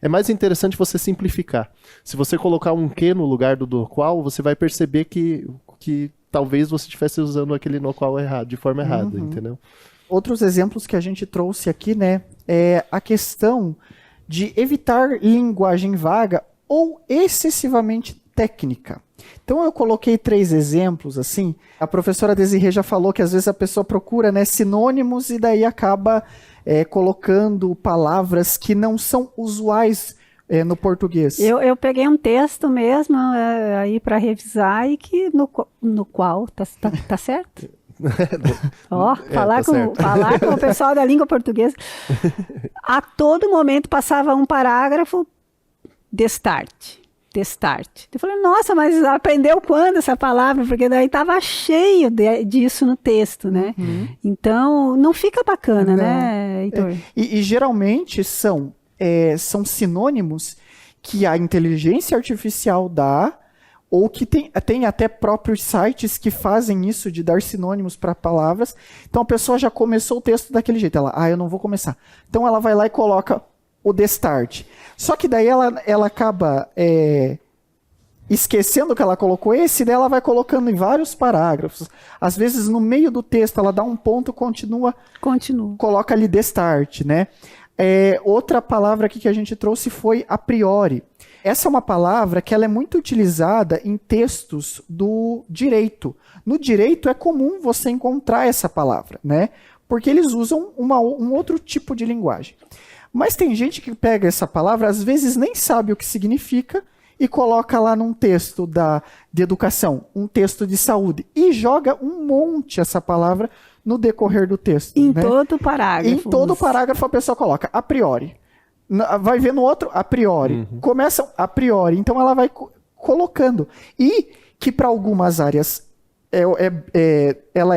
É mais interessante você simplificar. Se você colocar um que no lugar do qual, você vai perceber que talvez você estivesse usando aquele no qual errado, de forma errada, entendeu? Outros exemplos que a gente trouxe aqui, né, é a questão de evitar linguagem vaga ou excessivamente técnica. Então eu coloquei 3 exemplos, assim. A professora Desirê já falou que às vezes a pessoa procura, né, sinônimos e daí acaba colocando palavras que não são usuais no português. Eu peguei um texto mesmo aí para revisar e que no qual tá certo? Falar com o pessoal da língua portuguesa. A todo momento passava um parágrafo destarte. Eu falei, nossa, mas aprendeu quando essa palavra? Porque daí estava cheio disso no texto, né? Então, não fica bacana, né, Heitor? E geralmente são sinônimos que a inteligência artificial dá, ou que tem até próprios sites que fazem isso de dar sinônimos para palavras. Então a pessoa já começou o texto daquele jeito. Eu não vou começar. Então ela vai lá e coloca o destarte. Só que daí ela acaba esquecendo que ela colocou esse, daí ela vai colocando em vários parágrafos. Às vezes no meio do texto ela dá um ponto, continua. Coloca ali destarte, né? Outra palavra aqui que a gente trouxe foi a priori. Essa é uma palavra que ela é muito utilizada em textos do direito. No direito é comum você encontrar essa palavra, né? Porque eles usam um outro tipo de linguagem. Mas tem gente que pega essa palavra, às vezes nem sabe o que significa, e coloca lá num texto de educação, um texto de saúde, e joga um monte essa palavra no decorrer do texto. Em todo parágrafo. Em todo parágrafo a pessoa coloca a priori. Vai ver no outro a priori. Começam a priori. Então ela vai colocando. E que para algumas áreas ela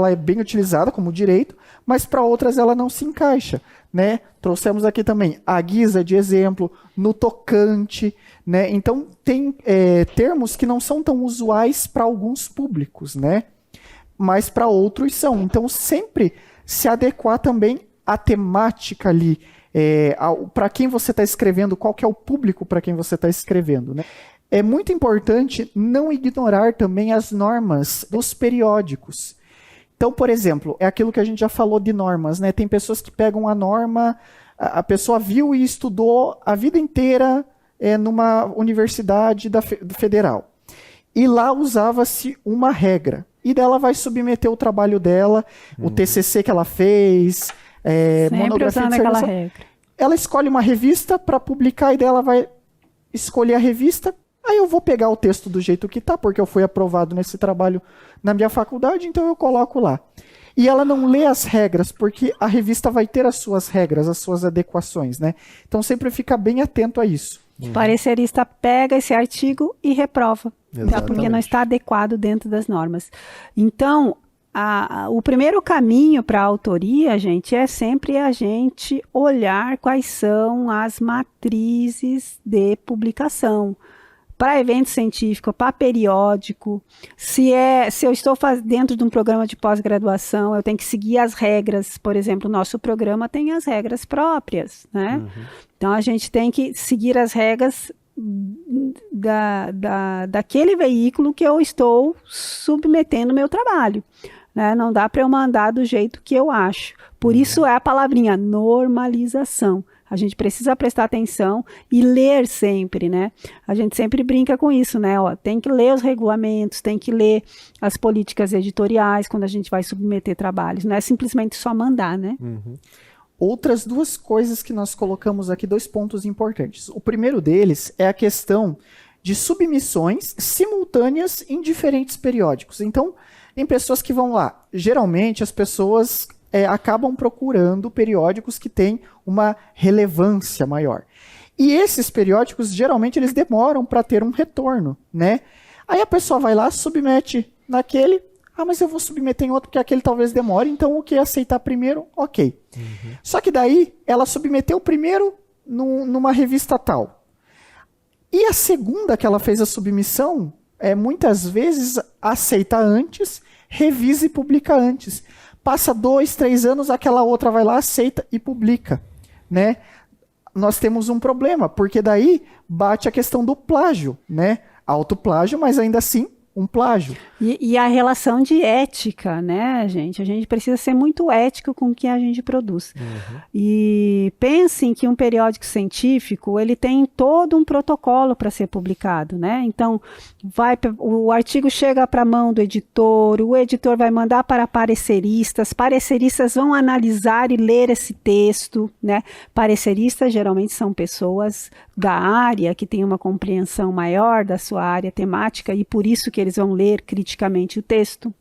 é bem utilizada como direito, mas para outras ela não se encaixa, né? Trouxemos aqui também a guisa de exemplo, no tocante, né? Então tem termos que não são tão usuais para alguns públicos, né? Mas para outros são. Então sempre se adequar também à temática ali, para quem você está escrevendo, qual que é o público para quem você está escrevendo, né? É muito importante não ignorar também as normas dos periódicos. Então, por exemplo, é aquilo que a gente já falou de normas, né? Tem pessoas que pegam a norma, a pessoa viu e estudou a vida inteira numa universidade federal. E lá usava-se uma regra. E dela vai submeter o trabalho dela, o TCC que ela fez, monografia de aquela regra. Ela escolhe uma revista para publicar e dela vai escolher a revista. Aí eu vou pegar o texto do jeito que está, porque eu fui aprovado nesse trabalho na minha faculdade, então eu coloco lá. E ela não lê as regras, porque a revista vai ter as suas regras, as suas adequações, né? Então sempre fica bem atento a isso. O parecerista pega esse artigo e reprova, tá? Porque não está adequado dentro das normas. Então, o primeiro caminho para a autoria, gente, é sempre a gente olhar quais são as matrizes de publicação. Para evento científico, para periódico, se eu estou dentro de um programa de pós-graduação, eu tenho que seguir as regras. Por exemplo, o nosso programa tem as regras próprias, né? Então, a gente tem que seguir as regras daquele veículo que eu estou submetendo o meu trabalho. Né? Não dá para eu mandar do jeito que eu acho. Por isso é a palavrinha normalização. A gente precisa prestar atenção e ler sempre, né? A gente sempre brinca com isso, né? Ó, tem que ler os regulamentos, tem que ler as políticas editoriais quando a gente vai submeter trabalhos. Não é simplesmente só mandar, né? Outras duas coisas que nós colocamos aqui, 2 pontos importantes. O primeiro deles é a questão de submissões simultâneas em diferentes periódicos. Então, tem pessoas que vão lá. Geralmente, as pessoas acabam procurando periódicos que têm uma relevância maior. E esses periódicos, geralmente, eles demoram para ter um retorno, né? Aí a pessoa vai lá, submete naquele, mas eu vou submeter em outro porque aquele talvez demore, então o que aceitar primeiro, ok. Só que daí, ela submeteu primeiro numa revista tal. E a segunda que ela fez a submissão, muitas vezes aceita antes, revisa e publica antes. Passa 2, 3 anos, aquela outra vai lá, aceita e publica, né? Nós temos um problema, porque daí bate a questão do plágio, né? Autoplágio, mas ainda assim um plágio. E a relação de ética, né, gente? A gente precisa ser muito ético com o que a gente produz. E pensem que um periódico científico, ele tem todo um protocolo para ser publicado, né? Então, o artigo chega para a mão do editor, o editor vai mandar para pareceristas vão analisar e ler esse texto, né? Pareceristas geralmente são pessoas da área que têm uma compreensão maior da sua área temática e por isso que eles vão ler criticamente o texto.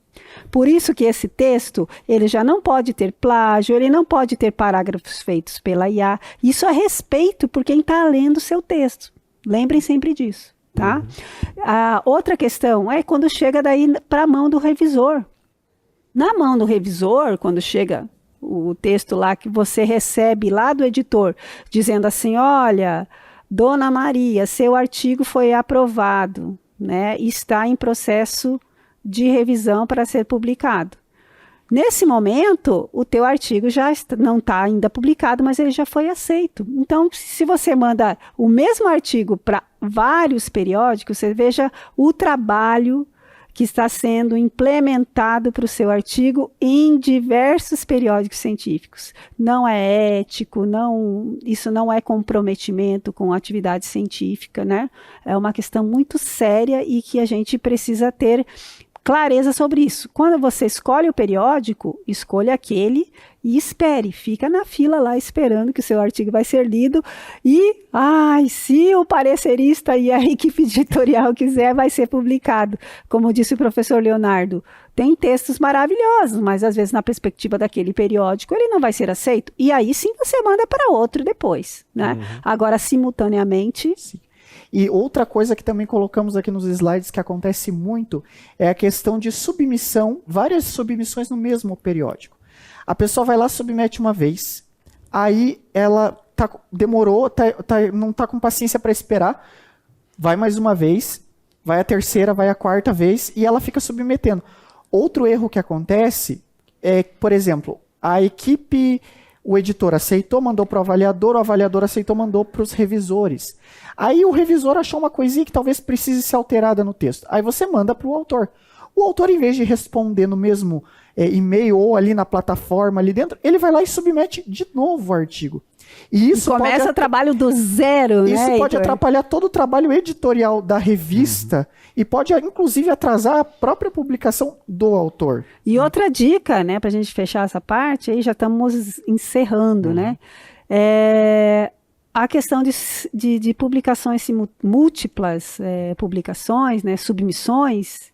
Por isso que esse texto, ele já não pode ter plágio, ele não pode ter parágrafos feitos pela IA. Isso a respeito por quem está lendo o seu texto. Lembrem sempre disso, tá? A outra questão é quando chega daí para a mão do revisor. Na mão do revisor, quando chega o texto lá que você recebe lá do editor, dizendo assim, olha, Dona Maria, seu artigo foi aprovado, né? Está em processo de revisão para ser publicado. Nesse momento, o teu artigo já não está ainda publicado, mas ele já foi aceito. Então, se você manda o mesmo artigo para vários periódicos, você veja o trabalho que está sendo implementado para o seu artigo em diversos periódicos científicos. Não é ético, isso não é comprometimento com a atividade científica, né? É uma questão muito séria e que a gente precisa ter clareza sobre isso. Quando você escolhe o periódico, escolha aquele e espere, fica na fila lá esperando que o seu artigo vai ser lido e, se o parecerista e a equipe editorial quiser, vai ser publicado. Como disse o professor Leonardo, tem textos maravilhosos, mas às vezes na perspectiva daquele periódico ele não vai ser aceito. E aí sim você manda para outro depois, né? Agora, simultaneamente... Sim. E outra coisa que também colocamos aqui nos slides que acontece muito é a questão de submissão, várias submissões no mesmo periódico. A pessoa vai lá, submete uma vez, aí ela demorou, não está com paciência para esperar, vai mais uma vez, vai a terceira, vai a quarta vez e ela fica submetendo. Outro erro que acontece é, por exemplo, a equipe... O editor aceitou, mandou para o avaliador aceitou, mandou para os revisores. Aí o revisor achou uma coisinha que talvez precise ser alterada no texto. Aí você manda para o autor. O autor, em vez de responder no mesmo e-mail ou ali na plataforma ali dentro, ele vai lá e submete de novo o artigo. E isso começa o trabalho do zero, né? Isso pode atrapalhar todo o trabalho editorial da revista e pode, inclusive, atrasar a própria publicação do autor. E outra dica, né, para a gente fechar essa parte, aí já estamos encerrando, né? A questão de publicações múltiplas, publicações, né, submissões,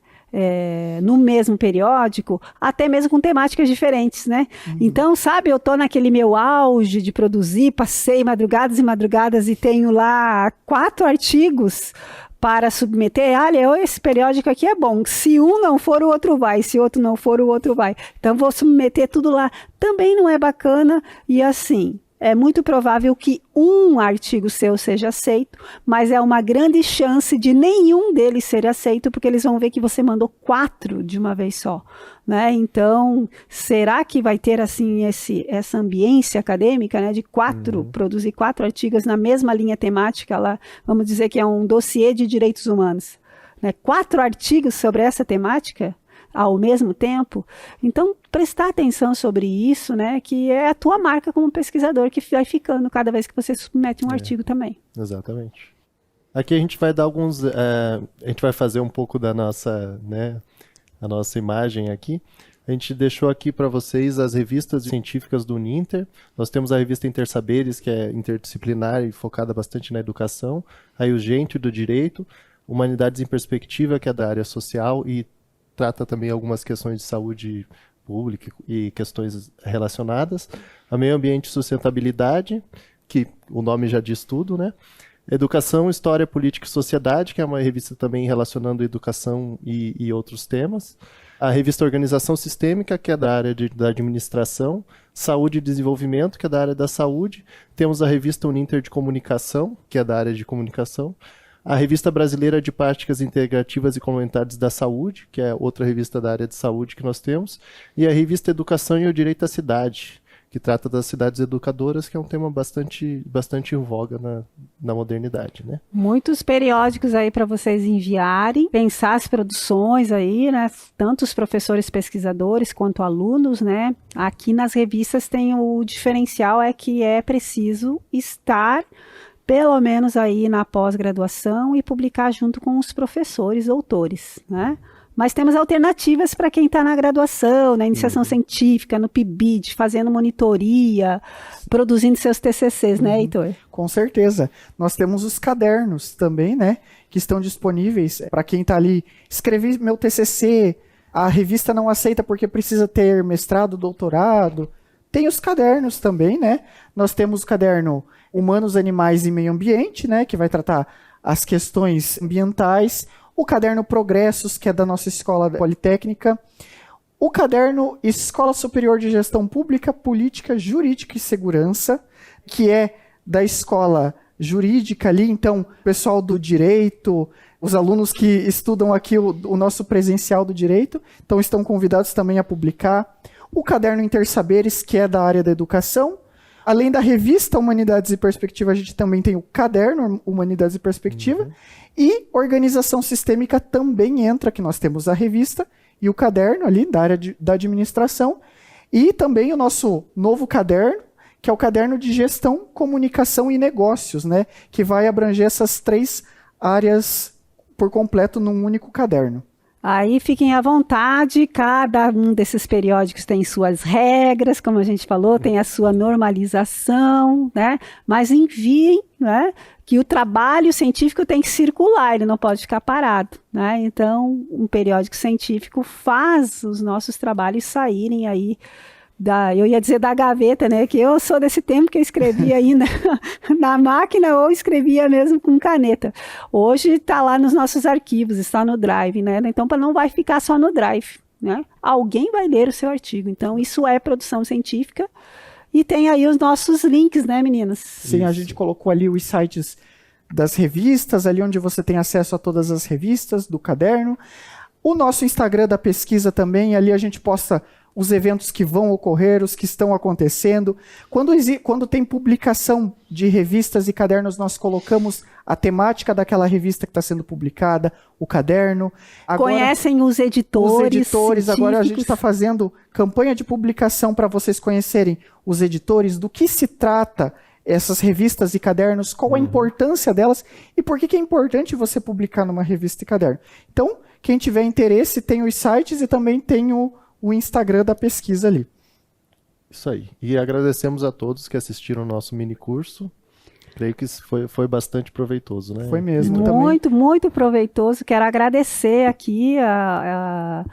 no mesmo periódico, até mesmo com temáticas diferentes, né? Então, sabe, eu tô naquele meu auge de produzir, passei madrugadas e madrugadas e tenho lá 4 artigos para submeter. Olha, esse periódico aqui é bom. Se um não for, o outro vai. Se outro não for, o outro vai. Então, vou submeter tudo lá. Também não é bacana e assim... é muito provável que um artigo seu seja aceito, mas é uma grande chance de nenhum deles ser aceito, porque eles vão ver que você mandou 4 de uma vez só, né? Então, será que vai ter assim essa ambiência acadêmica, né, de produzir 4 artigos na mesma linha temática, lá, vamos dizer que é um dossiê de direitos humanos, né? 4 artigos sobre essa temática ao mesmo tempo? Então, prestar atenção sobre isso, né, que é a tua marca como pesquisador que vai ficando cada vez que você submete um artigo também. Exatamente. Aqui a gente vai dar alguns, a gente vai fazer um pouco da nossa, né, a nossa imagem aqui. A gente deixou aqui para vocês as revistas científicas do Uninter. Nós temos a revista Intersaberes, que é interdisciplinar e focada bastante na educação. Aí o Gente do Direito, Humanidades em Perspectiva, que é da área social e trata também algumas questões de saúde pública e questões relacionadas. A Meio Ambiente e Sustentabilidade, que o nome já diz tudo, né? Educação, História, Política e Sociedade, que é uma revista também relacionando educação e outros temas. A revista Organização Sistêmica, que é da área da administração. Saúde e Desenvolvimento, que é da área da saúde. Temos a revista Uninter de Comunicação, que é da área de comunicação. A Revista Brasileira de Práticas Integrativas e Complementares da Saúde, que é outra revista da área de saúde que nós temos, e a Revista Educação e o Direito à Cidade, que trata das cidades educadoras, que é um tema bastante em voga na modernidade, né? Muitos periódicos aí para vocês enviarem, pensar as produções aí, né? Tanto os professores pesquisadores quanto alunos, né? Aqui nas revistas tem o diferencial, é que é preciso estar pelo menos aí na pós-graduação e publicar junto com os professores, doutores, né? Mas temos alternativas para quem está na graduação, na iniciação científica, no PIBID, fazendo monitoria, produzindo seus TCCs, né, Heitor? Com certeza. Nós temos os cadernos também, né, que estão disponíveis para quem está ali. Escrevi meu TCC, a revista não aceita porque precisa ter mestrado, doutorado. Tem os cadernos também, né? Nós temos o caderno Humanos, Animais e Meio Ambiente, né, que vai tratar as questões ambientais. O caderno Progressos, que é da nossa escola politécnica. O caderno Escola Superior de Gestão Pública, Política, Jurídica e Segurança, que é da escola jurídica ali. Então, o pessoal do direito, os alunos que estudam aqui o nosso presencial do direito, então estão convidados também a publicar. O caderno Intersaberes, que é da área da educação. Além da revista Humanidades e Perspectiva, a gente também tem o caderno Humanidades e Perspectiva. E Organização Sistêmica também entra, que nós temos a revista e o caderno ali da área da administração. E também o nosso novo caderno, que é o caderno de Gestão, Comunicação e Negócios, né? Que vai abranger essas 3 áreas por completo num único caderno. Aí fiquem à vontade, cada um desses periódicos tem suas regras, como a gente falou, tem a sua normalização, né? Mas enviem, né? Que o trabalho científico tem que circular, ele não pode ficar parado, né? Então, um periódico científico faz os nossos trabalhos saírem aí eu ia dizer da gaveta, né? Que eu sou desse tempo que eu escrevia ainda na máquina ou escrevia mesmo com caneta. Hoje está lá nos nossos arquivos, está no Drive, né? Então, não vai ficar só no Drive, né? Alguém vai ler o seu artigo. Então, isso é produção científica. E tem aí os nossos links, né, meninas? Sim, isso. A gente colocou ali os sites das revistas, ali onde você tem acesso a todas as revistas do caderno. O nosso Instagram da pesquisa também, ali a gente posta os eventos que vão ocorrer, os que estão acontecendo. Quando tem publicação de revistas e cadernos, nós colocamos a temática daquela revista que está sendo publicada, o caderno. Agora, conhecem os editores. Agora a gente está fazendo campanha de publicação para vocês conhecerem os editores, do que se trata essas revistas e cadernos, qual a importância delas e por que é importante você publicar numa revista e caderno. Então, quem tiver interesse, tem os sites e também tem o Instagram da pesquisa ali. Isso aí. E agradecemos a todos que assistiram o nosso mini curso. Creio que foi bastante proveitoso, né? Foi mesmo. Muito, muito proveitoso. Quero agradecer aqui a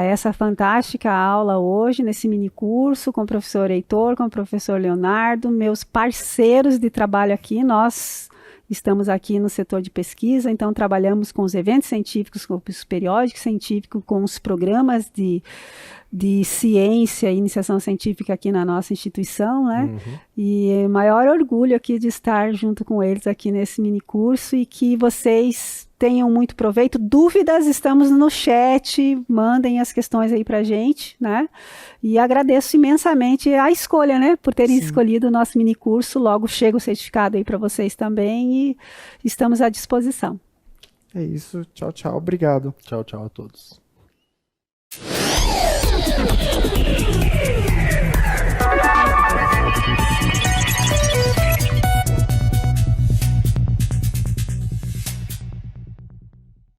essa fantástica aula hoje, nesse mini curso, com o professor Heitor, com o professor Leonardo, meus parceiros de trabalho aqui. Nós estamos aqui no setor de pesquisa, então trabalhamos com os eventos científicos, com os periódicos científicos, com os programas de ciência e iniciação científica aqui na nossa instituição, né? E maior orgulho aqui de estar junto com eles aqui nesse mini curso e que vocês tenham muito proveito. Dúvidas, estamos no chat, mandem as questões aí pra gente, né? E agradeço imensamente a escolha, né? Por terem escolhido o nosso mini curso. Logo chega o certificado aí para vocês também e estamos à disposição. É isso. Tchau, tchau. Obrigado. Tchau, tchau a todos.